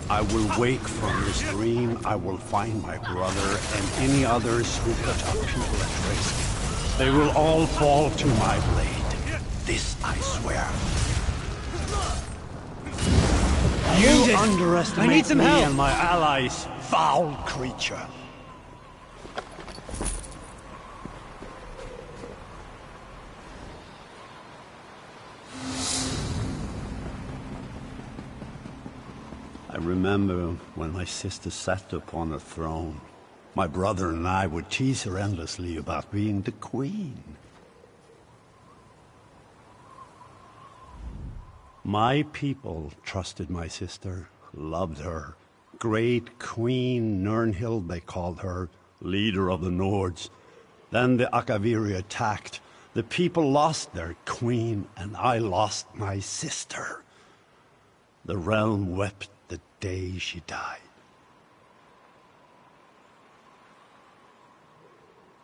Q: I will wake from this dream. I will find my brother and any others who put our people at risk. They will all fall to my blade. This I swear. You underestimate me and my allies, foul creature. I remember when my sister sat upon a throne. My brother and I would tease her endlessly about being the queen. My people trusted my sister, loved her. Great Queen Nirnhild, they called her, leader of the Nords. Then the Akaviri attacked. The people lost their queen, and I lost my sister. The realm wept the day she died.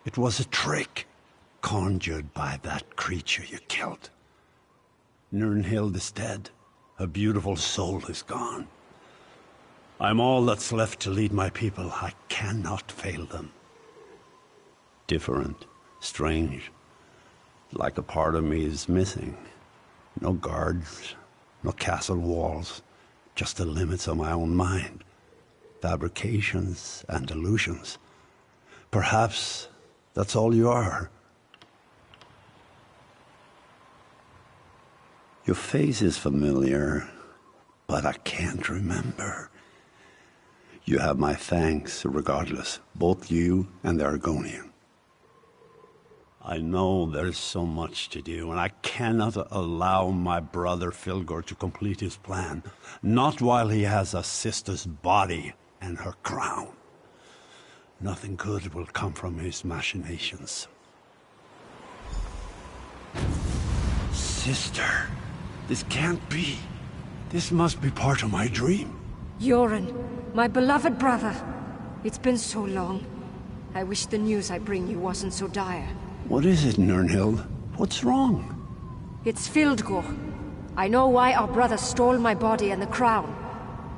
Q: It was a trick conjured by that creature you killed. Nirnhild is dead. Her beautiful soul is gone. I'm all that's left to lead my people. I cannot fail them. Different, strange, like a part of me is missing. No guards, no castle walls, just the limits of my own mind. Fabrications and illusions. Perhaps that's all you are. Your face is familiar, but I can't remember. You have my thanks regardless, both you and the Argonian. I know there's so much to do, and I cannot allow my brother Filgor to complete his plan. Not while he has a sister's body and her crown. Nothing good will come from his machinations. Sister, this can't be. This must be part of my dream.
R: Yoren, my beloved brother. It's been so long. I wish the news I bring you wasn't so dire.
Q: What is it, Nirnhild? What's wrong?
R: It's Fildgor. I know why our brother stole my body and the crown.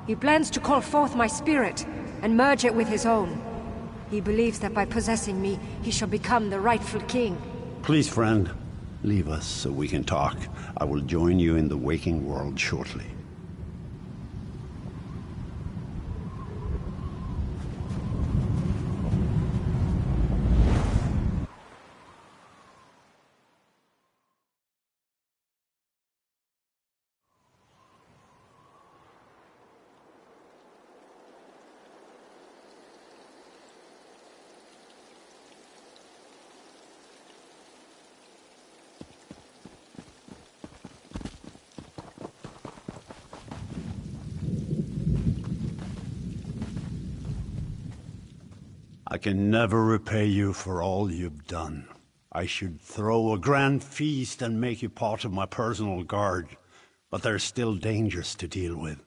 R: He plans to call forth my spirit and merge it with his own. He believes that by possessing me, he shall become the rightful king.
Q: Please, friend, leave us so we can talk. I will join you in the waking world shortly. I can never repay you for all you've done. I should throw a grand feast and make you part of my personal guard. But there's still dangers to deal with.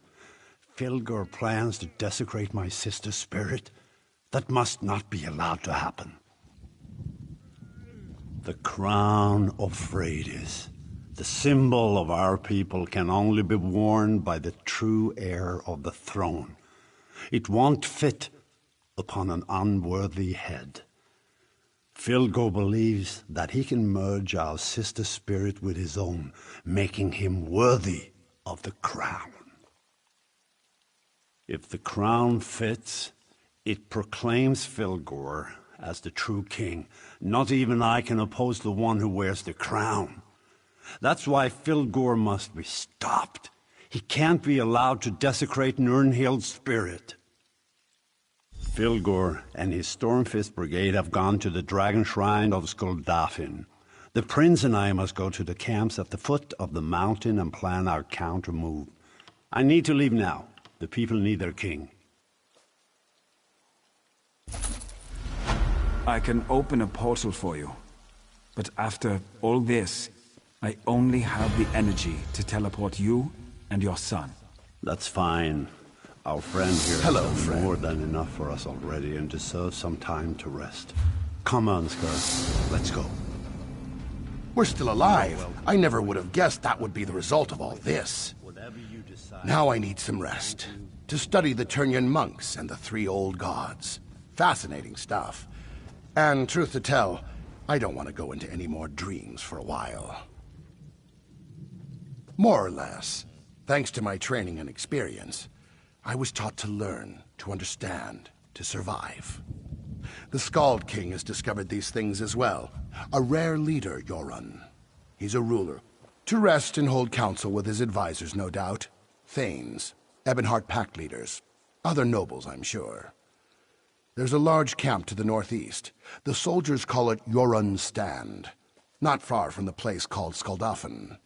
Q: Filgor plans to desecrate my sister's spirit. That must not be allowed to happen. The crown of Freydis, the symbol of our people, can only be worn by the true heir of the throne. It won't fit upon an unworthy head. Filgor believes that he can merge our sister's spirit with his own, making him worthy of the crown. If the crown fits, it proclaims Filgor as the true king. Not even I can oppose the one who wears the crown. That's why Filgor must be stopped. He can't be allowed to desecrate Nirnhild's spirit. Filgor and his Stormfist Brigade have gone to the Dragon Shrine of Skuldafn. The prince and I must go to the camps at the foot of the mountain and plan our counter move. I need to leave now. The people need their king.
P: I can open a portal for you. But after all this, I only have the energy to teleport you and your son.
Q: That's fine. Our friend here has done more than enough for us already and deserves some time to rest. Come on, Skir. Let's go.
I: We're still alive. I never would have guessed that would be the result of all this. Now I need some rest. To study the Ternian monks and the three old gods. Fascinating stuff. And truth to tell, I don't want to go into any more dreams for a while. More or less, thanks to my training and experience, I was taught to learn, to understand, to survive. The Skald King has discovered these things as well. A rare leader, Yoren. He's a ruler. To rest and hold council with his advisors, no doubt. Thanes, Ebonheart Pact leaders, other nobles, I'm sure. There's a large camp to the northeast. The soldiers call it Yoren's Stand, not far from the place called Skuldafn.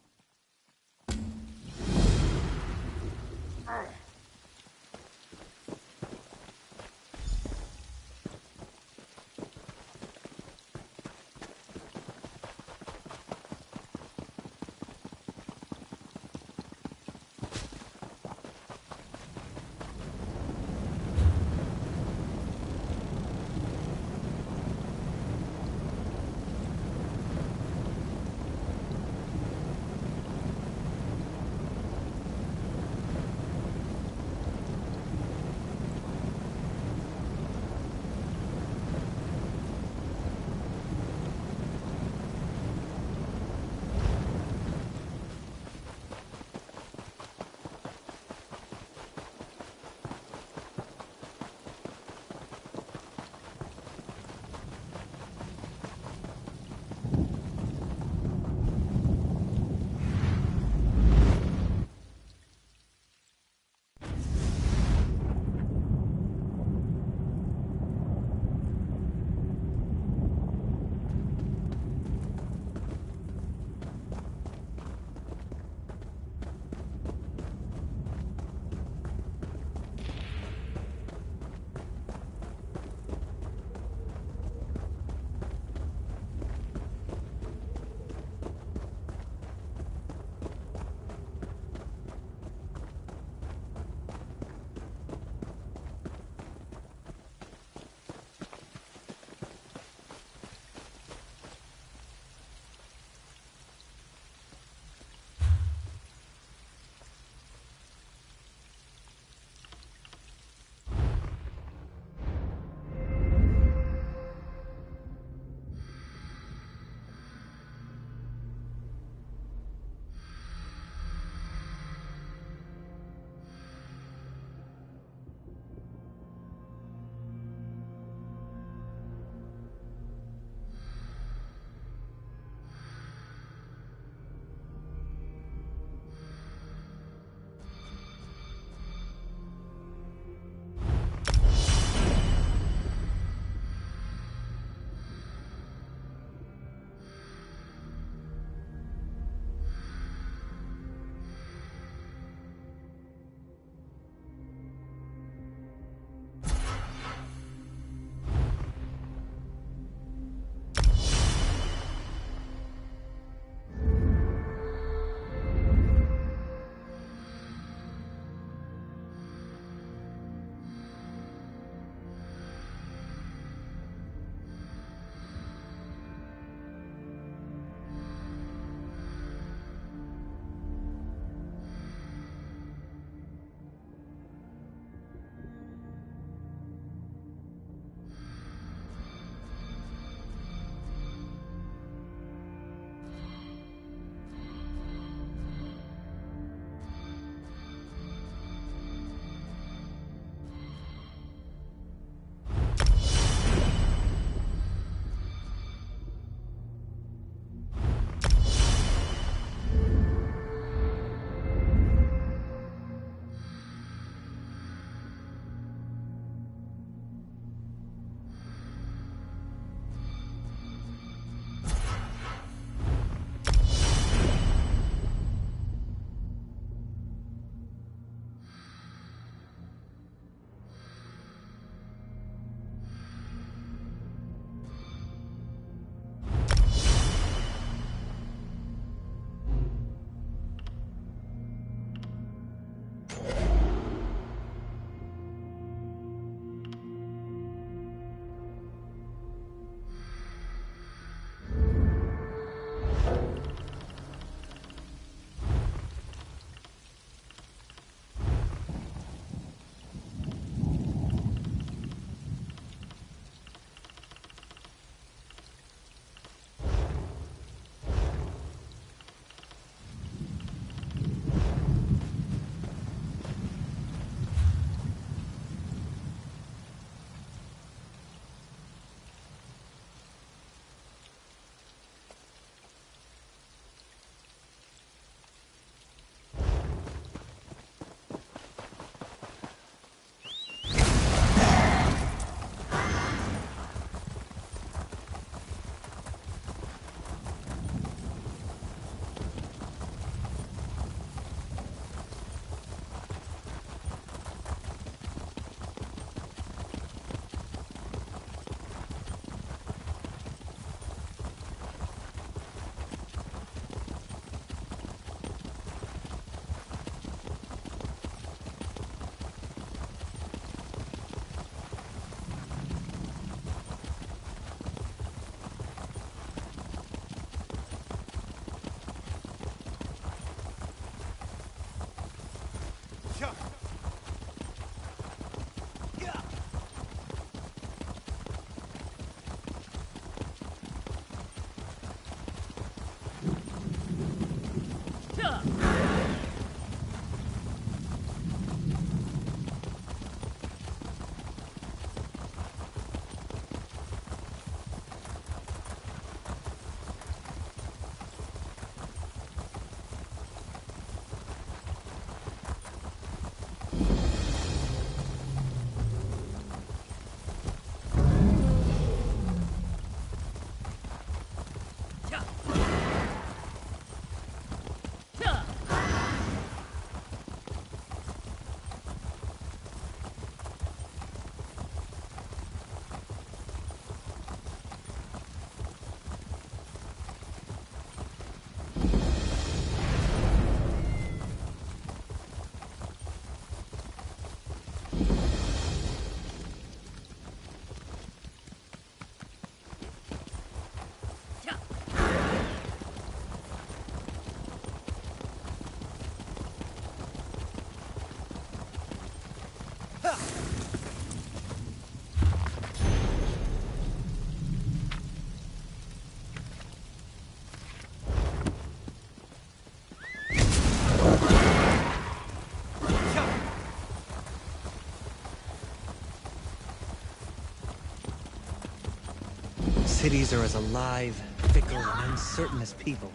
K: Cities are as alive, fickle, and uncertain as people.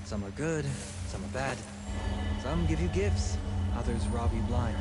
K: Some are good, some are bad. Some give you gifts, others rob you blind.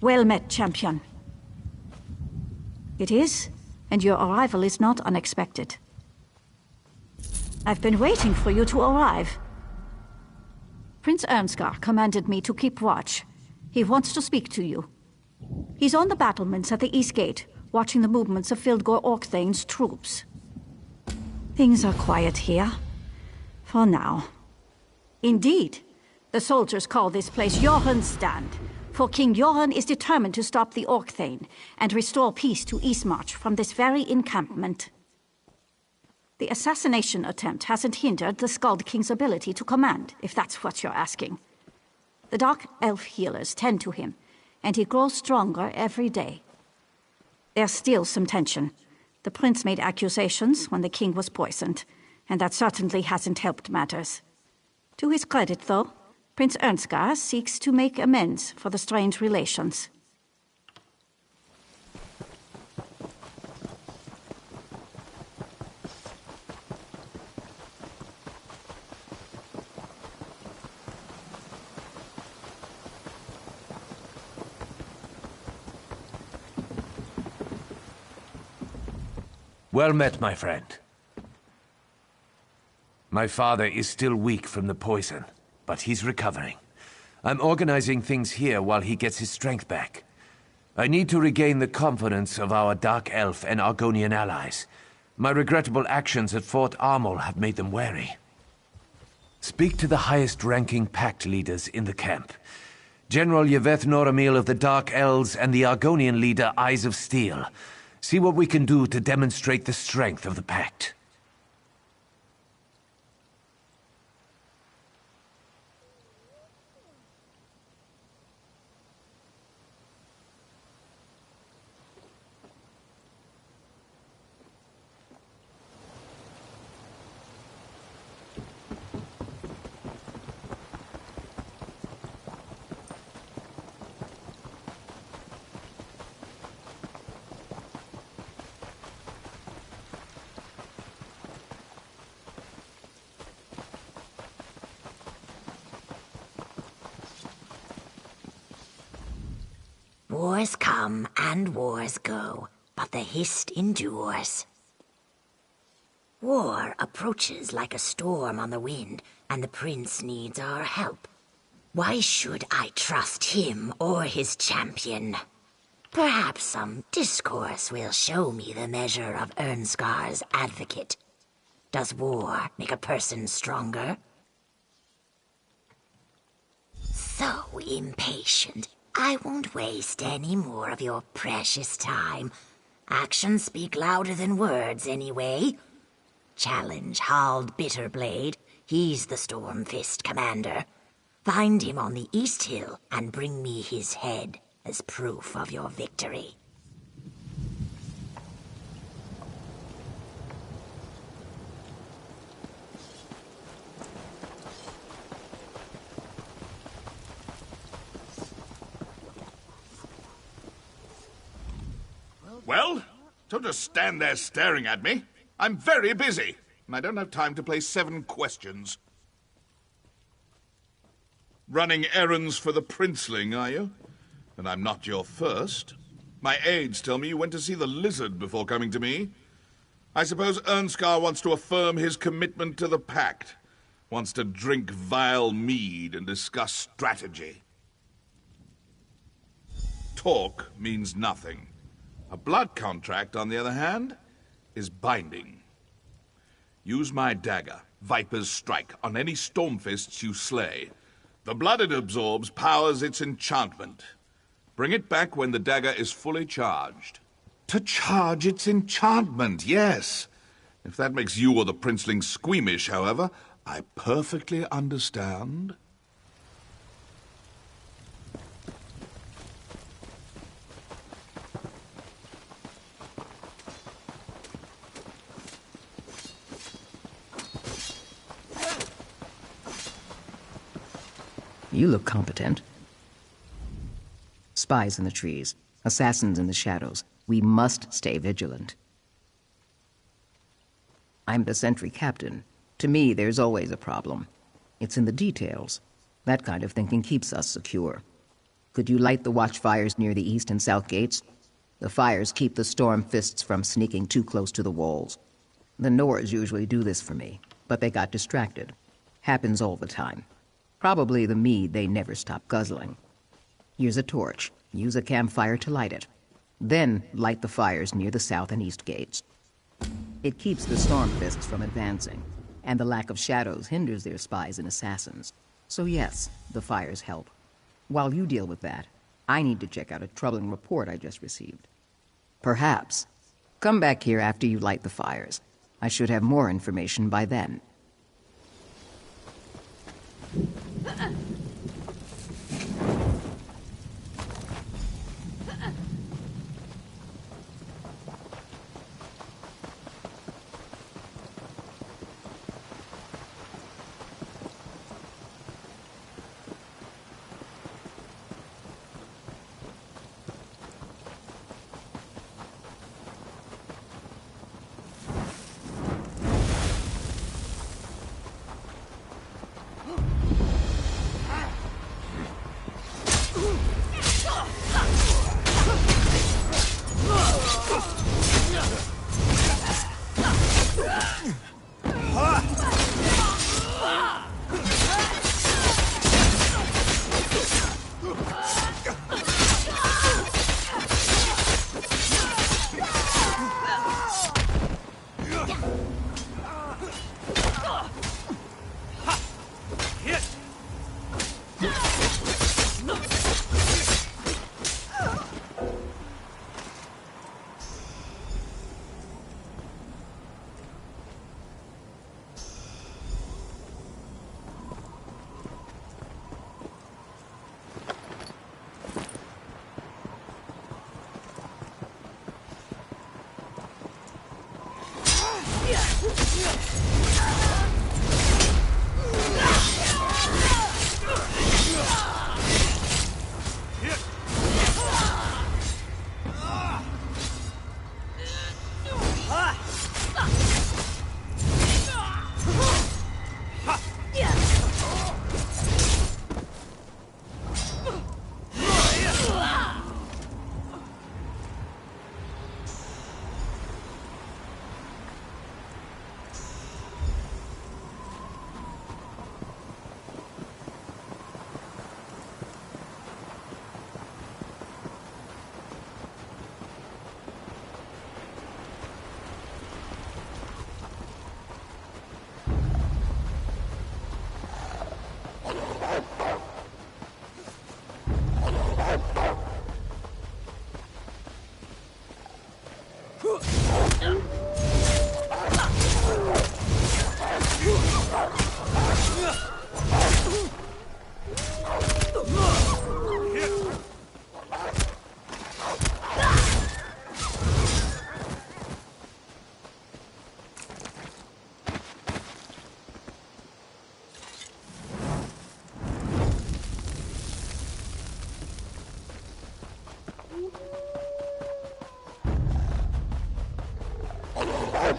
S: Well met, champion. It is, and your arrival is not unexpected. I've been waiting for you to arrive. Prince Ernskar commanded me to keep watch. He wants to speak to you. He's on the battlements at the East Gate, watching the movements of Fildgor Orkthane's troops. Things are quiet here. For now. Indeed. The soldiers call this place Joran's Stand, for King Joran is determined to stop the Orkthane and restore peace to Eastmarch from this very encampment. The assassination attempt hasn't hindered the Skald King's ability to command, if that's what you're asking. The Dark Elf healers tend to him, and he grows stronger every day. There's still some tension. The prince made accusations when the king was poisoned, and that certainly hasn't helped matters. To his credit, though, Prince Ernskar seeks to make amends for the strained relations.
F: Well met, my friend. My father is still weak from the poison, but he's recovering. I'm organizing things here while he gets his strength back. I need to regain the confidence of our Dark Elf and Argonian allies. My regrettable actions at Fort Armel have made them wary. Speak to the highest-ranking pact leaders in the camp. General Yveth Noramil of the Dark Elves and the Argonian leader Eyes of Steel. See what we can do to demonstrate the strength of the pact.
G: Wars come and wars go, but the Hist endures. War approaches like a storm on the wind, and the prince needs our help. Why should I trust him or his champion? Perhaps some discourse will show me the measure of Ernskar's advocate. Does war make a person stronger? So impatient. I won't waste any more of your precious time. Actions speak louder than words, anyway. Challenge Hald Bitterblade. He's the Stormfist commander. Find him on the East Hill and bring me his head as proof of your victory.
T: Well, don't just stand there staring at me. I'm very busy, and I don't have time to play 7 questions. Running errands for the princeling, are you? And I'm not your first. My aides tell me you went to see the lizard before coming to me. I suppose Ernskar wants to affirm his commitment to the pact. Wants to drink vile mead and discuss strategy. Talk means nothing. A blood contract, on the other hand, is binding. Use my dagger, Viper's Strike, on any Stormfists you slay. The blood it absorbs powers its enchantment. Bring it back when the dagger is fully charged. To charge its enchantment, yes. If that makes you or the princeling squeamish, however, I perfectly understand.
U: You look competent. Spies in the trees, assassins in the shadows. We must stay vigilant. I'm the sentry captain. To me, there's always a problem. It's in the details. That kind of thinking keeps us secure. Could you light the watchfires near the east and south gates? The fires keep the Stormfists from sneaking too close to the walls. The Nords usually do this for me, but they got distracted. Happens all the time. Probably the mead they never stop guzzling. Here's a torch. Use a campfire to light it. Then light the fires near the south and east gates. It keeps the Stormfists from advancing, and the lack of shadows hinders their spies and assassins. So yes, the fires help. While you deal with that, I need to check out a troubling report I just received. Perhaps. Come back here after you light the fires. I should have more information by then.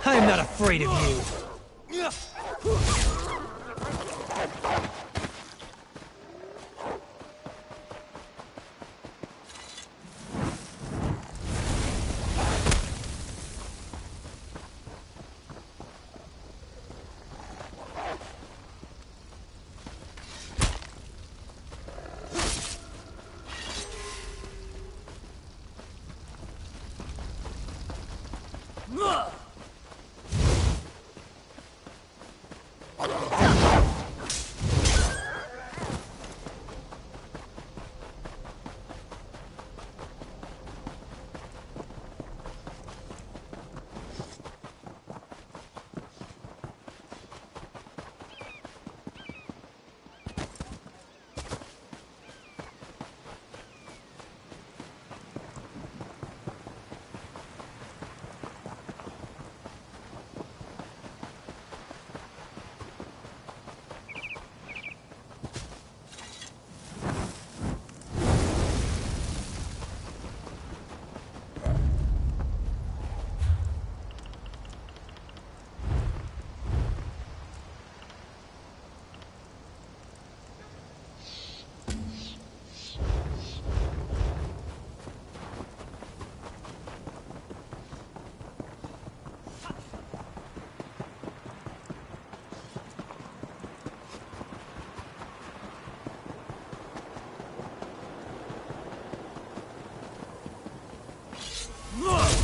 K: I'm not afraid of you.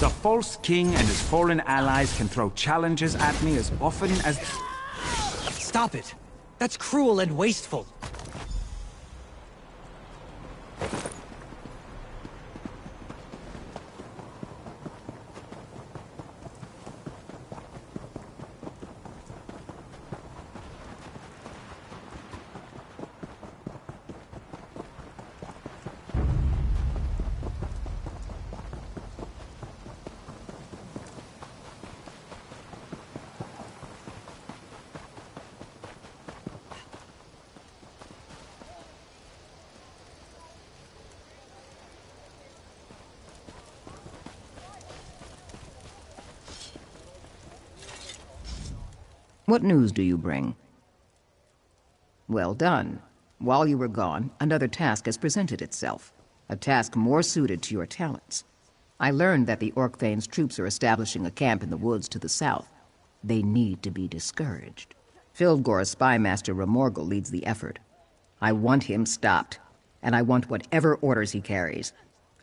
P: The false king and his fallen allies can throw challenges at me as often as...
K: Stop it! That's cruel and wasteful.
U: What news do you bring? Well done. While you were gone, another task has presented itself. A task more suited to your talents. I learned that the Orcthane's troops are establishing a camp in the woods to the south. They need to be discouraged. Fildgor's spymaster Remorgel leads the effort. I want him stopped, and I want whatever orders he carries.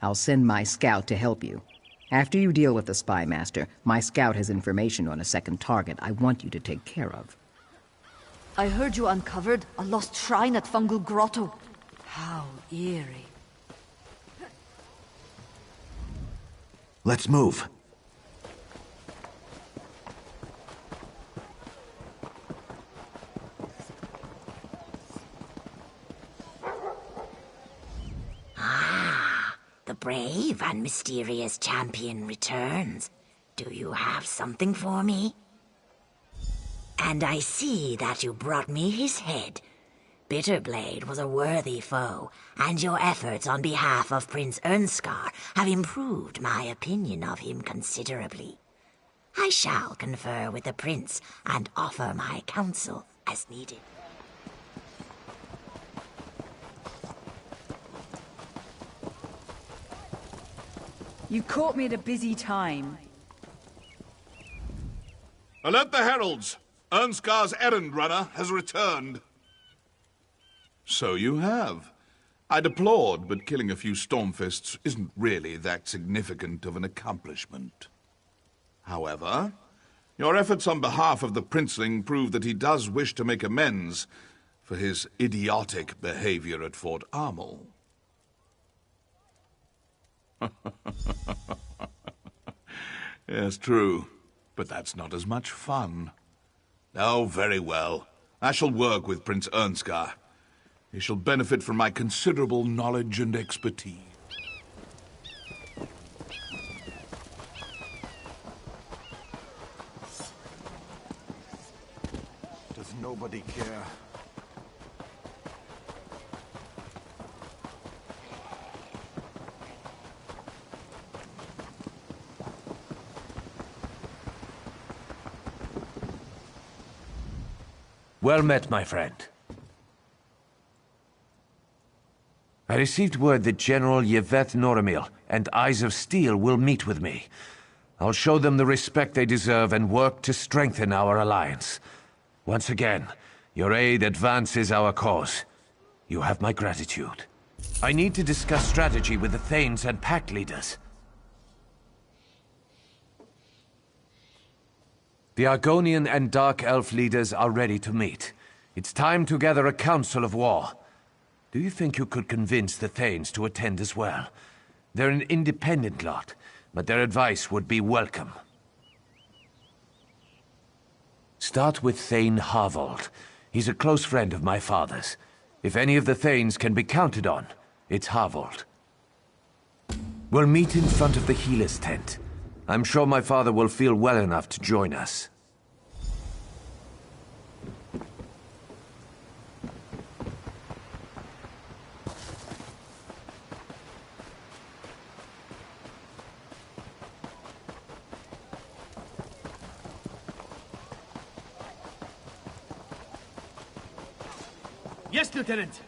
U: I'll send my scout to help you. After you deal with the spymaster, my scout has information on a second target I want you to take care of.
N: I heard you uncovered a lost shrine at Fungal Grotto. How eerie.
B: Let's move.
G: The brave and mysterious champion returns. Do you have something for me? And I see that you brought me his head. Bitterblade was a worthy foe, and your efforts on behalf of Prince Ernskar have improved my opinion of him considerably. I shall confer with the prince and offer my counsel as needed.
D: You caught me at a busy time.
T: Alert the heralds! Ernskar's errand runner has returned. So you have. I deplored, but killing a few Stormfists isn't really that significant of an accomplishment. However, your efforts on behalf of the princeling prove that he does wish to make amends for his idiotic behavior at Fort Armel. Yes, true. But that's not as much fun. Oh, very well. I shall work with Prince Ernskar. He shall benefit from my considerable knowledge and expertise.
B: Does nobody care?
F: Well met, my friend. I received word that General Yvette Noramil and Eyes of Steel will meet with me. I'll show them the respect they deserve and work to strengthen our alliance. Once again, your aid advances our cause. You have my gratitude. I need to discuss strategy with the Thanes and pack leaders. The Argonian and Dark Elf leaders are ready to meet. It's time to gather a council of war. Do you think you could convince the Thanes to attend as well? They're an independent lot, but their advice would be welcome. Start with Thane Harvold. He's a close friend of my father's. If any of the Thanes can be counted on, it's Harvold. We'll meet in front of the healer's tent. I'm sure my father will feel well enough to join us.
M: Yes, Lieutenant!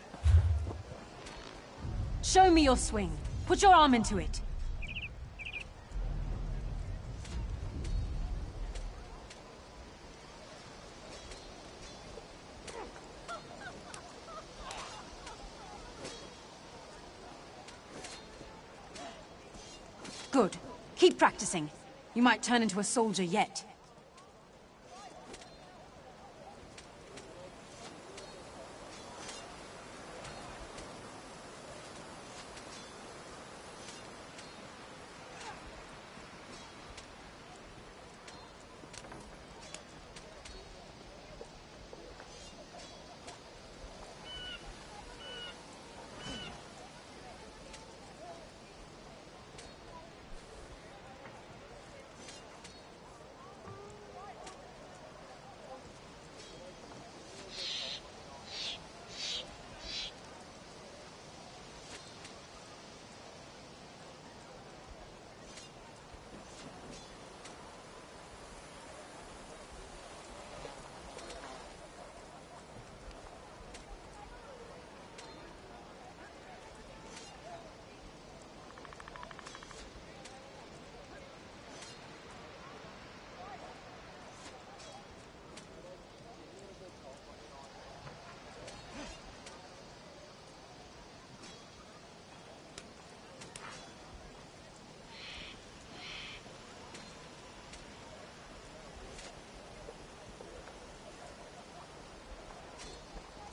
R: Show me your swing. Put your arm into it. Good. Keep practicing. You might turn into a soldier yet.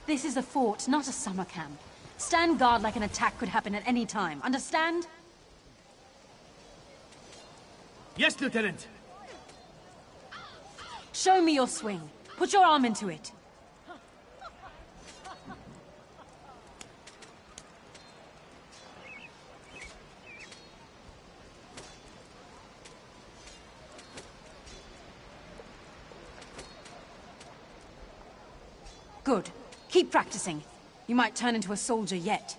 R: This is a fort, not a summer camp. Stand guard like an attack could happen at any time. Understand?
M: Yes, Lieutenant!
R: Show me your swing. Put your arm into it. Good. Keep practicing. You might turn into a soldier yet.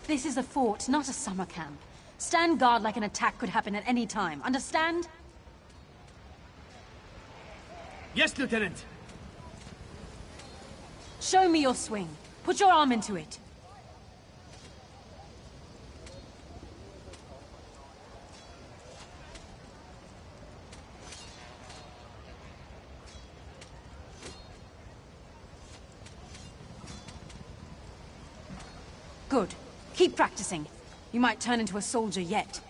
R: This is a fort, not a summer camp. Stand guard like an attack could happen at any time. Understand?
M: Yes, Lieutenant.
R: Show me your swing. Put your arm into it. Good. Keep practicing. You might turn into a soldier yet.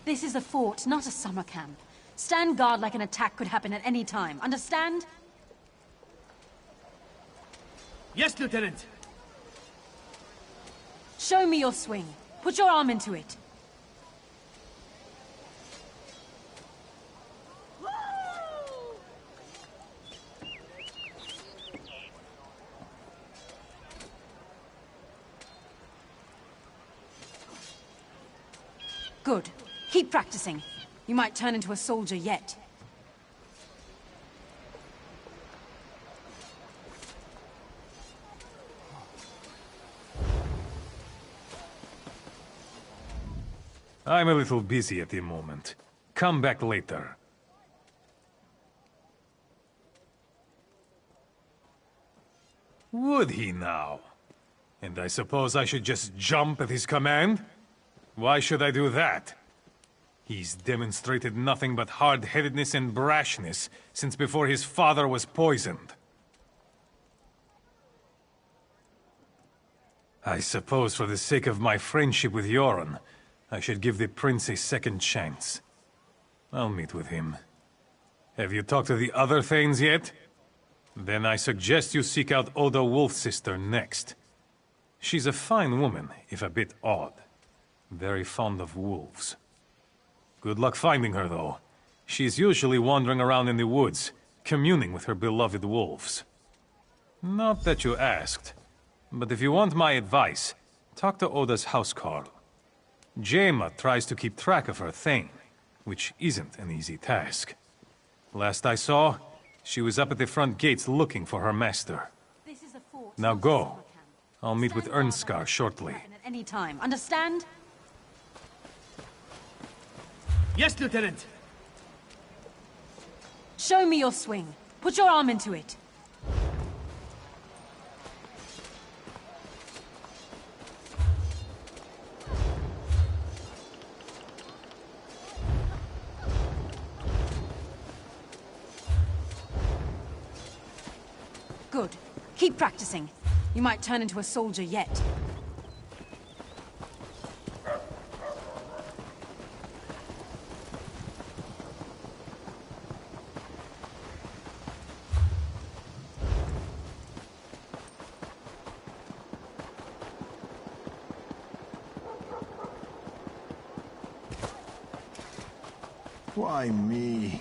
R: This is a fort, not a summer camp. Stand guard like an attack could happen at any time. Understand?
M: Yes, Lieutenant.
R: Show me your swing. Put your arm into it. Good. Keep practicing. You might turn into a soldier yet.
H: I'm a little busy at the moment. Come back later. Would he now? And I suppose I should just jump at his command? Why should I do that? He's demonstrated nothing but hard-headedness and brashness since before his father was poisoned. I suppose for the sake of my friendship with Yoren, I should give the prince a second chance. I'll meet with him. Have you talked to the other Thanes yet? Then I suggest you seek out Oda Wolfsister next. She's a fine woman, if a bit odd. Very fond of wolves. Good luck finding her, though. She's usually wandering around in the woods, communing with her beloved wolves. Not that you asked, but if you want my advice, talk to Oda's housecarl. Jaima tries to keep track of her Thane, which isn't an easy task. Last I saw, she was up at the front gates looking for her master. Now go. I'll meet with Ernskar shortly.
R: At any time. Understand?
M: Yes, Lieutenant.
R: Show me your swing. Put your arm into it. Good. Keep practicing. You might turn into a soldier yet.
I: Why me?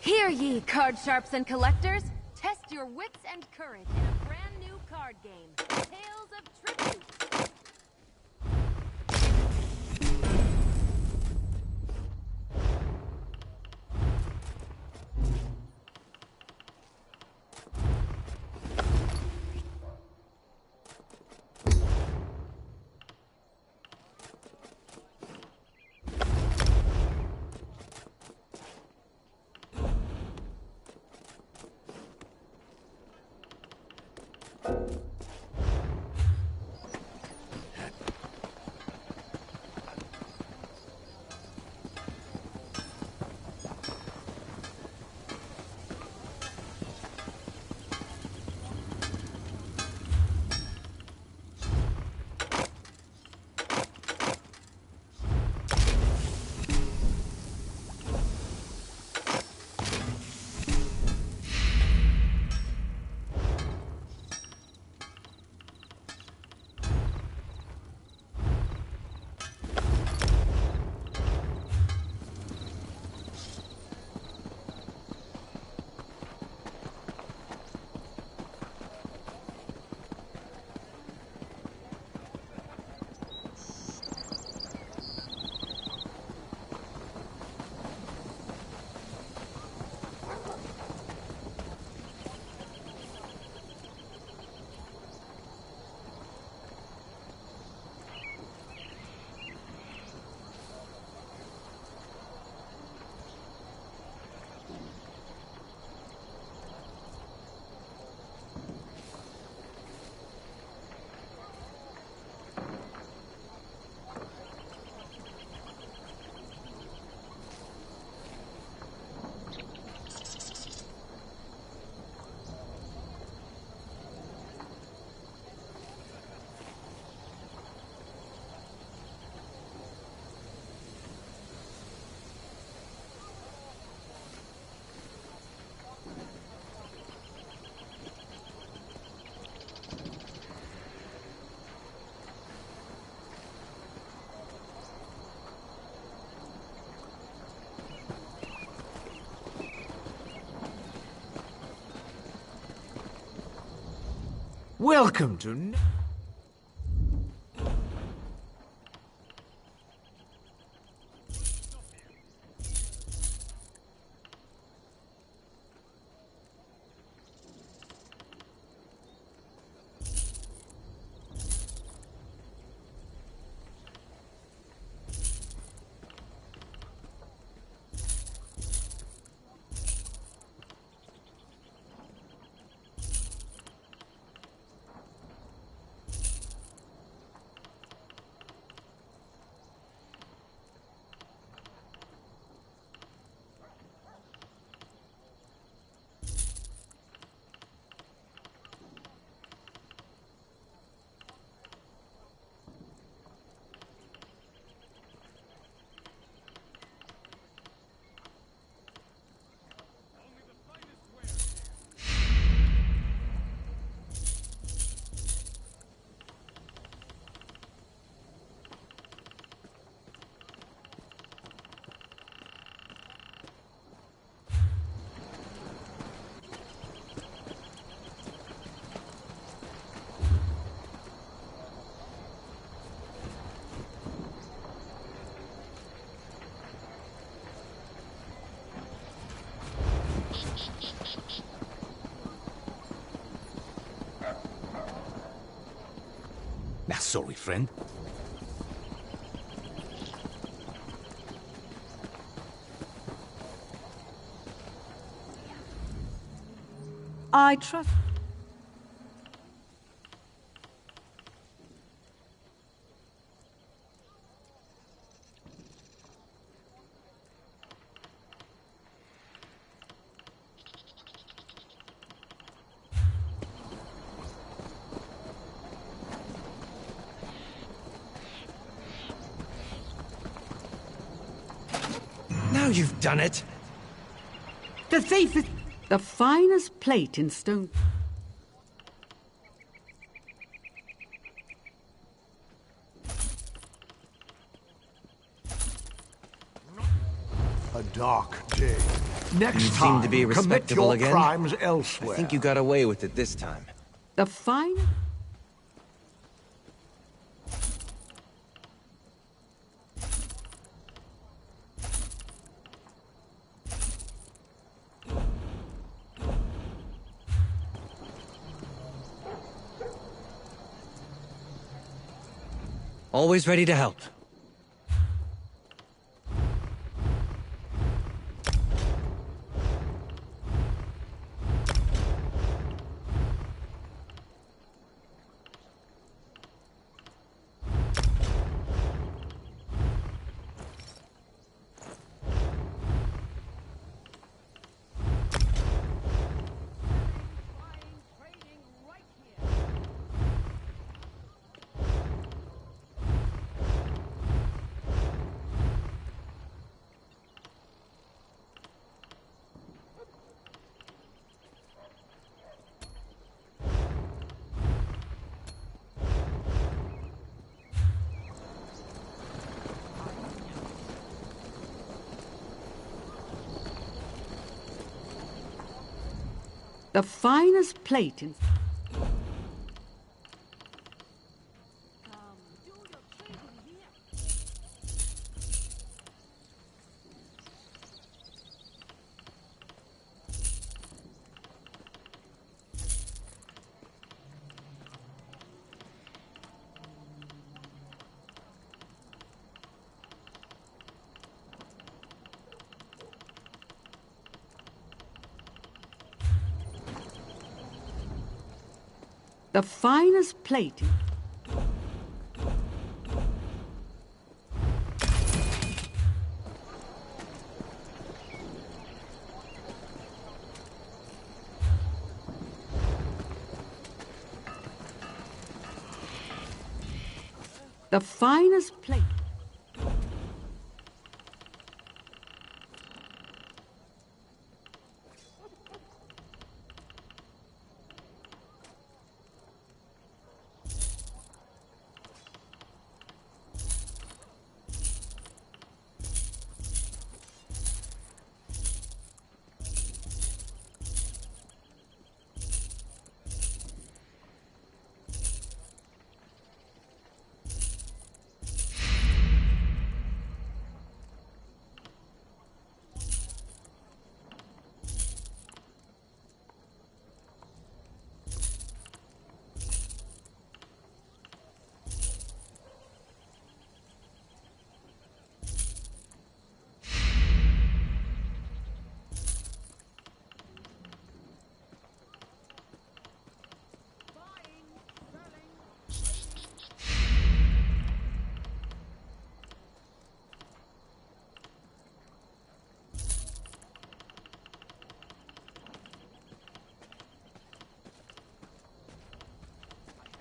E: Hear ye, card sharps and collectors! Test your wits and courage in a brand new card game, Tales of Tribute!
F: Welcome to... Sorry, friend.
D: I trust...
K: Now you've done it!
C: The safe is the finest plate in stone.
B: A dark day.
K: You seem to be respectable again.
A: crimes elsewhere.
K: I think you got away with it this time.
C: The fine...
K: Always ready to help.
C: The finest plate in... The finest plate in... The finest plate...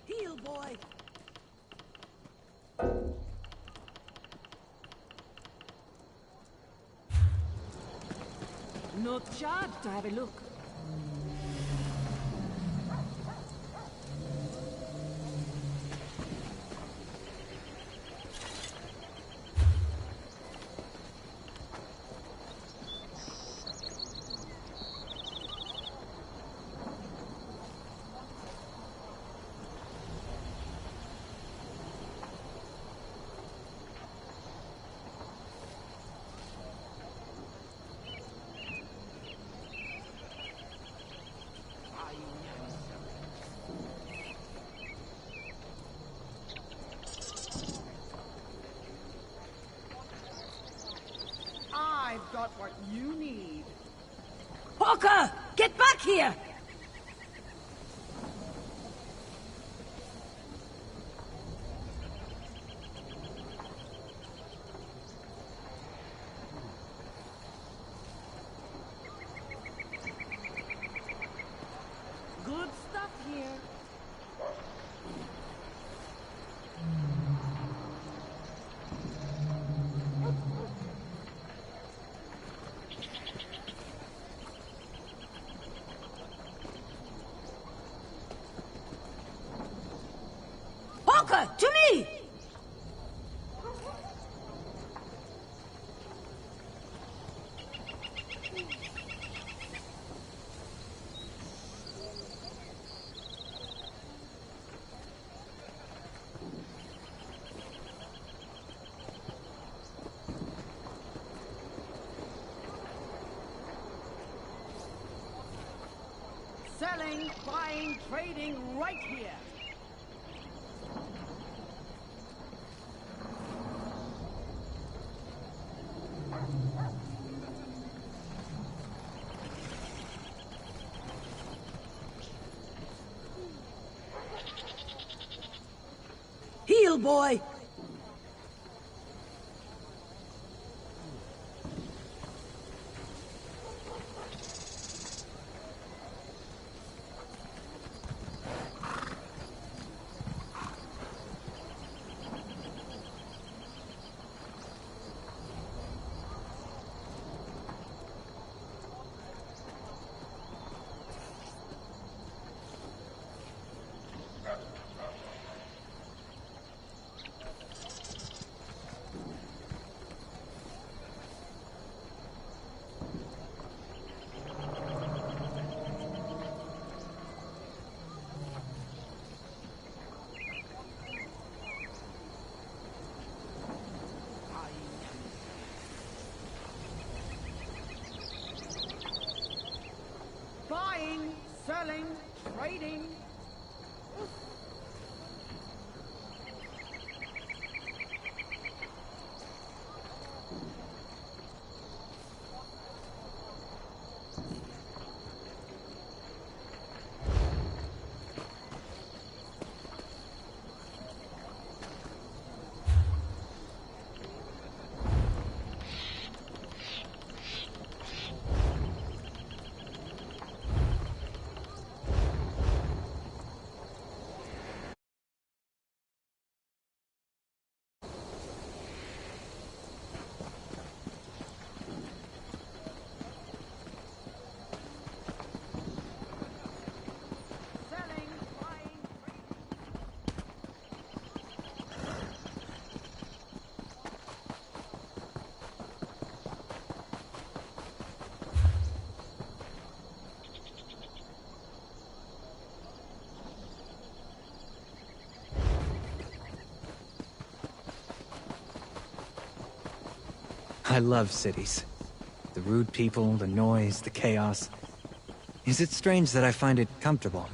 V: Heal, boy!
C: Not charged to have a look.
V: I've got what you need.
R: Hawker! Get back here!
V: Good stuff here.
R: Hawker, to me!
V: selling, buying, trading right here.
C: Heal, boy!
V: Buying, selling, trading.
K: I love cities. The rude people, the noise, the chaos. Is it strange that I find it comfortable?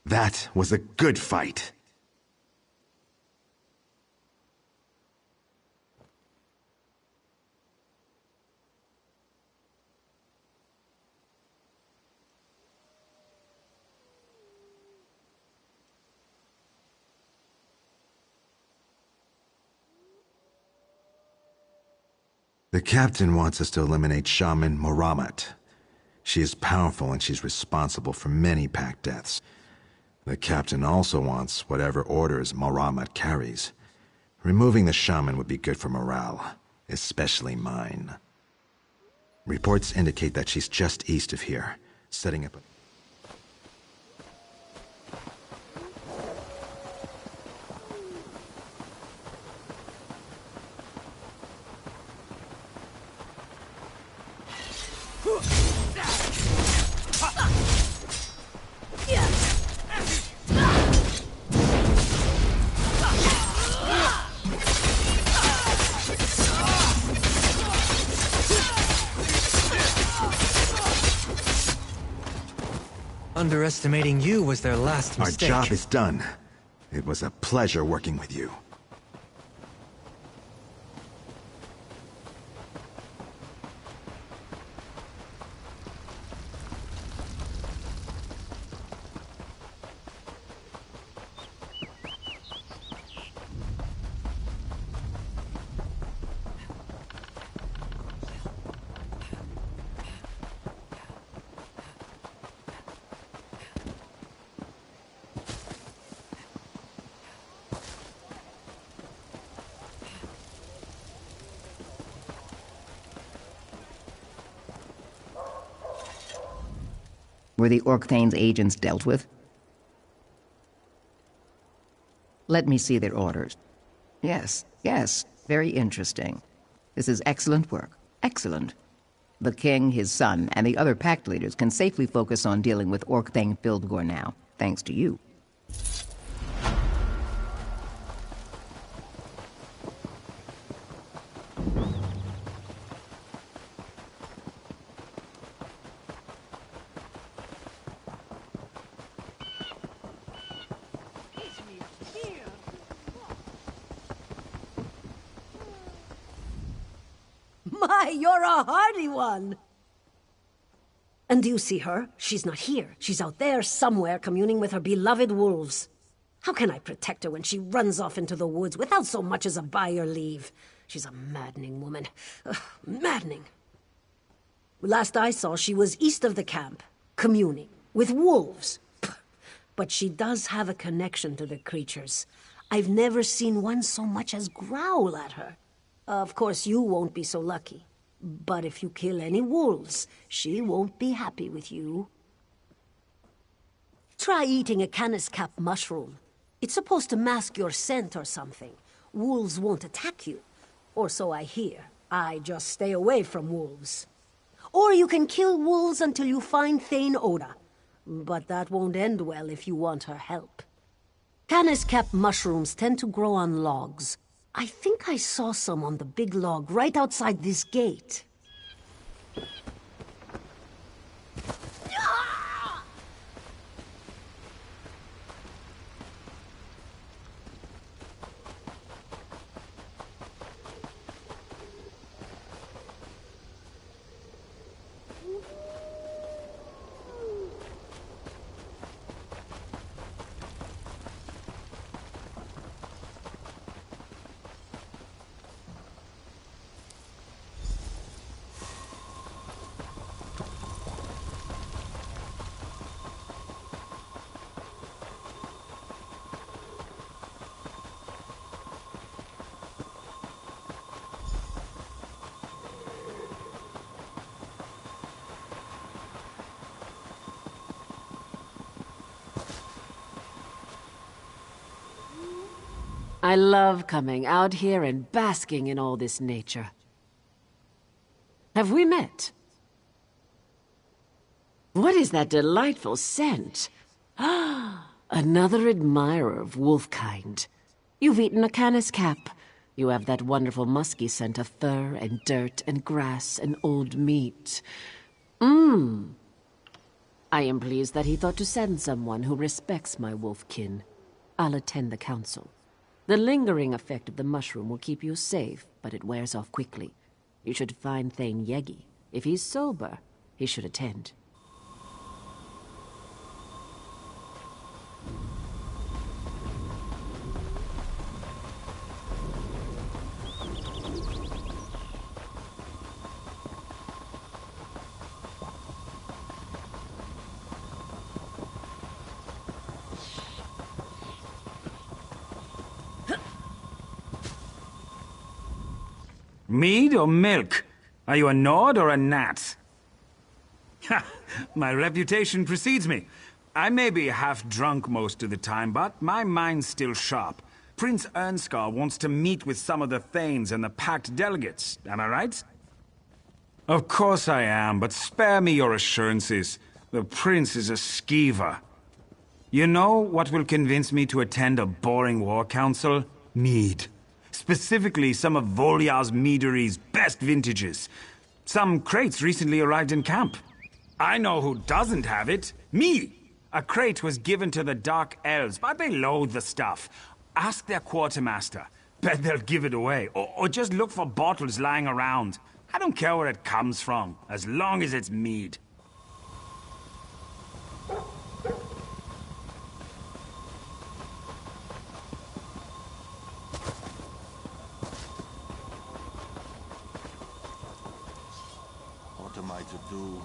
A: That was a good fight. The captain wants us to eliminate Shaman Moramat. She is powerful and she's responsible for many pack deaths. The captain also wants whatever orders Moramat carries. Removing the shaman would be good for morale, especially mine. Reports indicate that she's just east of here, setting up a...
K: Underestimating you was their last mistake.
A: Our job is done. It was a pleasure working with you.
U: Were the Orkthane's agents dealt with? Let me see their orders. Yes, very interesting. This is excellent work. Excellent. The king, his son, and the other pact leaders can safely focus on dealing with Orkthane Fildgor now, thanks to you.
O: My, you're a hardy one! And do you see her? She's not here. She's out there somewhere communing with her beloved wolves. How can I protect her when she runs off into the woods without so much as a by your leave? She's a maddening woman. Ugh, maddening. Last I saw, she was east of the camp, communing with wolves. But she does have a connection to the creatures. I've never seen one so much as growl at her. Of course, you won't be so lucky. But if you kill any wolves, she won't be happy with you. Try eating a canis cap mushroom. It's supposed to mask your scent or something. Wolves won't attack you. Or so I hear. I just stay away from wolves. Or you can kill wolves until you find Thane Oda. But that won't end well if you want her help. Canis cap mushrooms tend to grow on logs. I think I saw some on the big log right outside this gate.
C: I love coming out here and basking in all this nature. Have we met? What is that delightful scent? Ah, another admirer of wolfkind. You've eaten a canis cap. You have that wonderful musky scent of fur and dirt and grass and old meat. Mmm. I am pleased that he thought to send someone who respects my wolfkin. I'll attend the council. The lingering effect of the mushroom will keep you safe, but it wears off quickly. You should find Thane Yegi. If he's sober, he should attend.
P: Mead or milk? Are you a Nord or a Nat? Ha! My reputation precedes me. I may be half drunk most of the time, but my mind's still sharp. Prince Ernskar wants to meet with some of the Thanes and the Pact delegates, am I right? Of course I am, but spare me your assurances. The Prince is a skeever. You know what will convince me to attend a boring war council? Mead. Specifically, some of Volyar's meadery's best vintages. Some crates recently arrived in camp. I know who doesn't have it. Me! A crate was given to the Dark Elves, but they loathe the stuff. Ask their quartermaster. Bet they'll give it away. Or just look for bottles lying around. I don't care where it comes from, as long as it's mead.
F: What am I to do?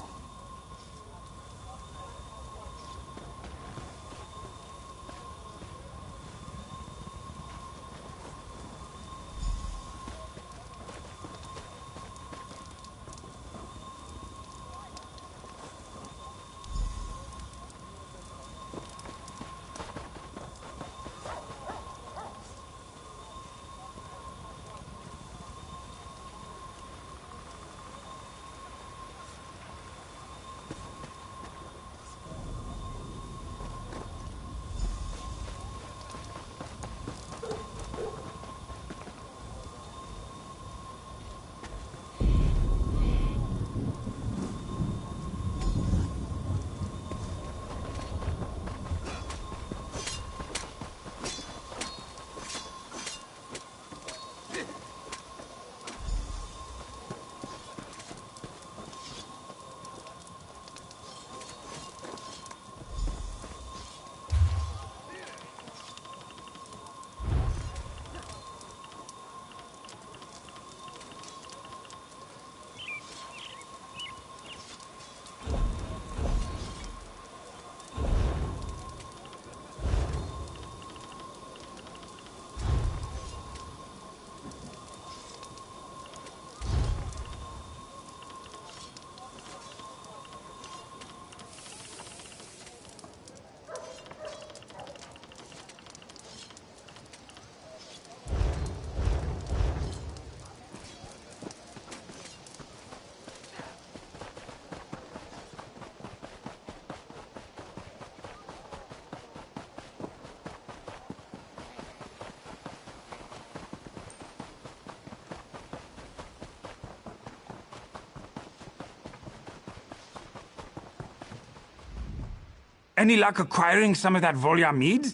P: Any luck acquiring some of that Volyar mead?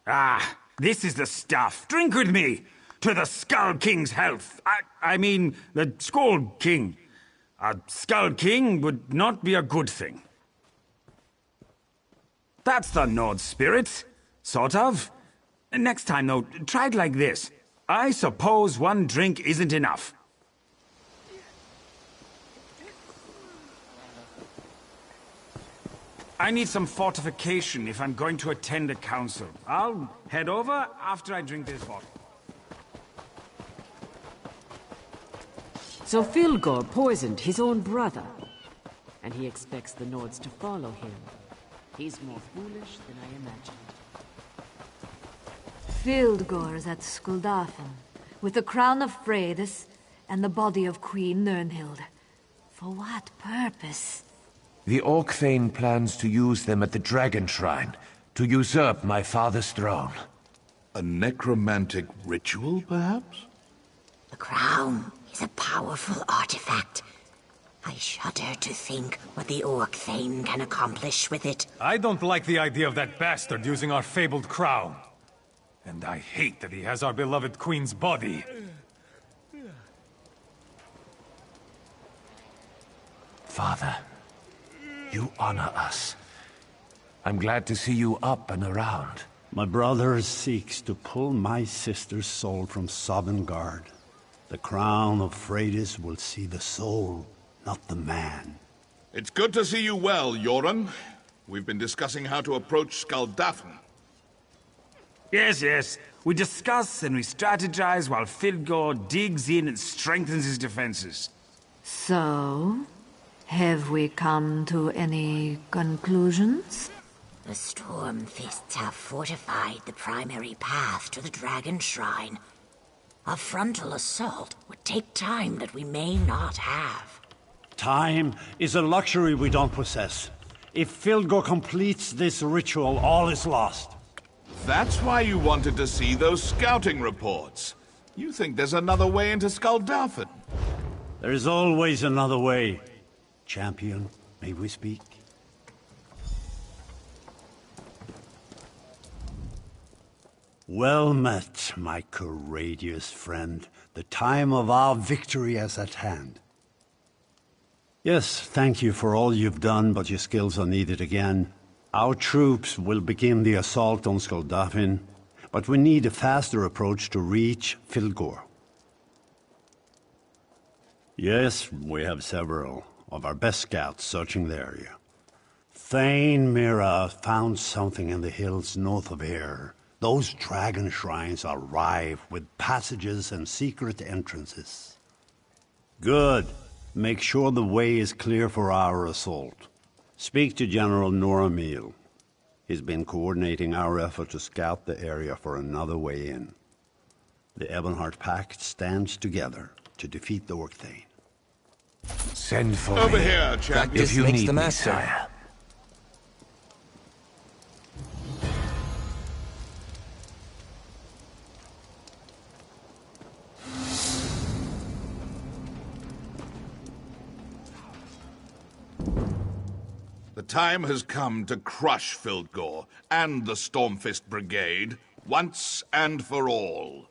P: Ah, this is the stuff. Drink with me. To the Skull King's health. I mean, the Skull King. A Skull King would not be a good thing. That's the Nord spirit. Sort of. Next time, though, try it like this. I suppose one drink isn't enough. I need some fortification if I'm going to attend a council. I'll head over after I drink this bottle.
C: So Filgor poisoned his own brother, and he expects the Nords to follow him. He's more foolish than I imagined.
N: Fildgor's at Skuldafen, with the crown of Freydis and the body of Queen Nirnhild. For what purpose?
F: The Orc Thane plans to use them at the Dragon Shrine, to usurp my father's throne.
T: A necromantic ritual, perhaps?
G: The crown is a powerful artifact. I shudder to think what the Orc Thane can accomplish with it.
H: I don't like the idea of that bastard using our fabled crown. And I hate that he has our beloved queen's body.
F: Father, you honor us. I'm glad to see you up and around.
Q: My brother seeks to pull my sister's soul from Sovngarde. The crown of Freydis will see the soul, not the man.
T: It's good to see you well, Yoren. We've been discussing how to approach Skaldafn.
P: Yes. We discuss and we strategize while Fildgor digs in and strengthens his defenses.
N: So, have we come to any conclusions?
G: The Stormfists have fortified the primary path to the Dragon Shrine. A frontal assault would take time that we may not have.
Q: Time is a luxury we don't possess. If Fildgor completes this ritual, all is lost.
T: That's why you wanted to see those scouting reports. You think there's another way into Skaldafn.
Q: There is always another way. Champion, may we speak? Well met, my courageous friend. The time of our victory is at hand. Yes, thank you for all you've done, but your skills are needed again. Our troops will begin the assault on Skaldafn, but we need a faster approach to reach Fildgor. Yes, we have several of our best scouts searching the area. Thane Mira found something in the hills north of here. Those dragon shrines are rife with passages and secret entrances. Good. Make sure the way is clear for our assault. Speak to General Noramil. He's been coordinating our effort to scout the area for another way in. The Ebonheart Pact stands together to defeat the Orc Thane.
F: Send for
T: Over
F: me.
T: here, champion.
F: If you
K: makes
F: need
K: the
F: me,
K: master.
F: sire.
T: The time has come to crush Fildgor and the Stormfist Brigade, once and for all.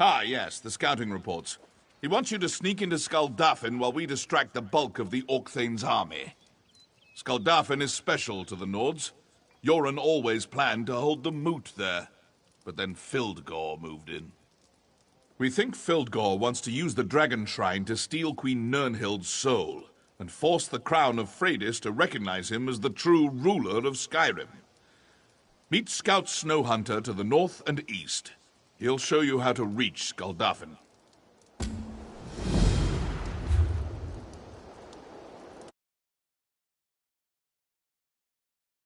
T: Ah, yes, the scouting reports. He wants you to sneak into Skaldafn while we distract the bulk of the Orc Thane's army. Skaldafn is special to the Nords. Yoren always planned to hold the moot there, but then Fildgor moved in. We think Fildgor wants to use the Dragon Shrine to steal Queen Nirnhild's soul, and force the crown of Freydis to recognize him as the true ruler of Skyrim. Meet Scout Snowhunter to the north and east. He'll show you how to reach Skaldafn.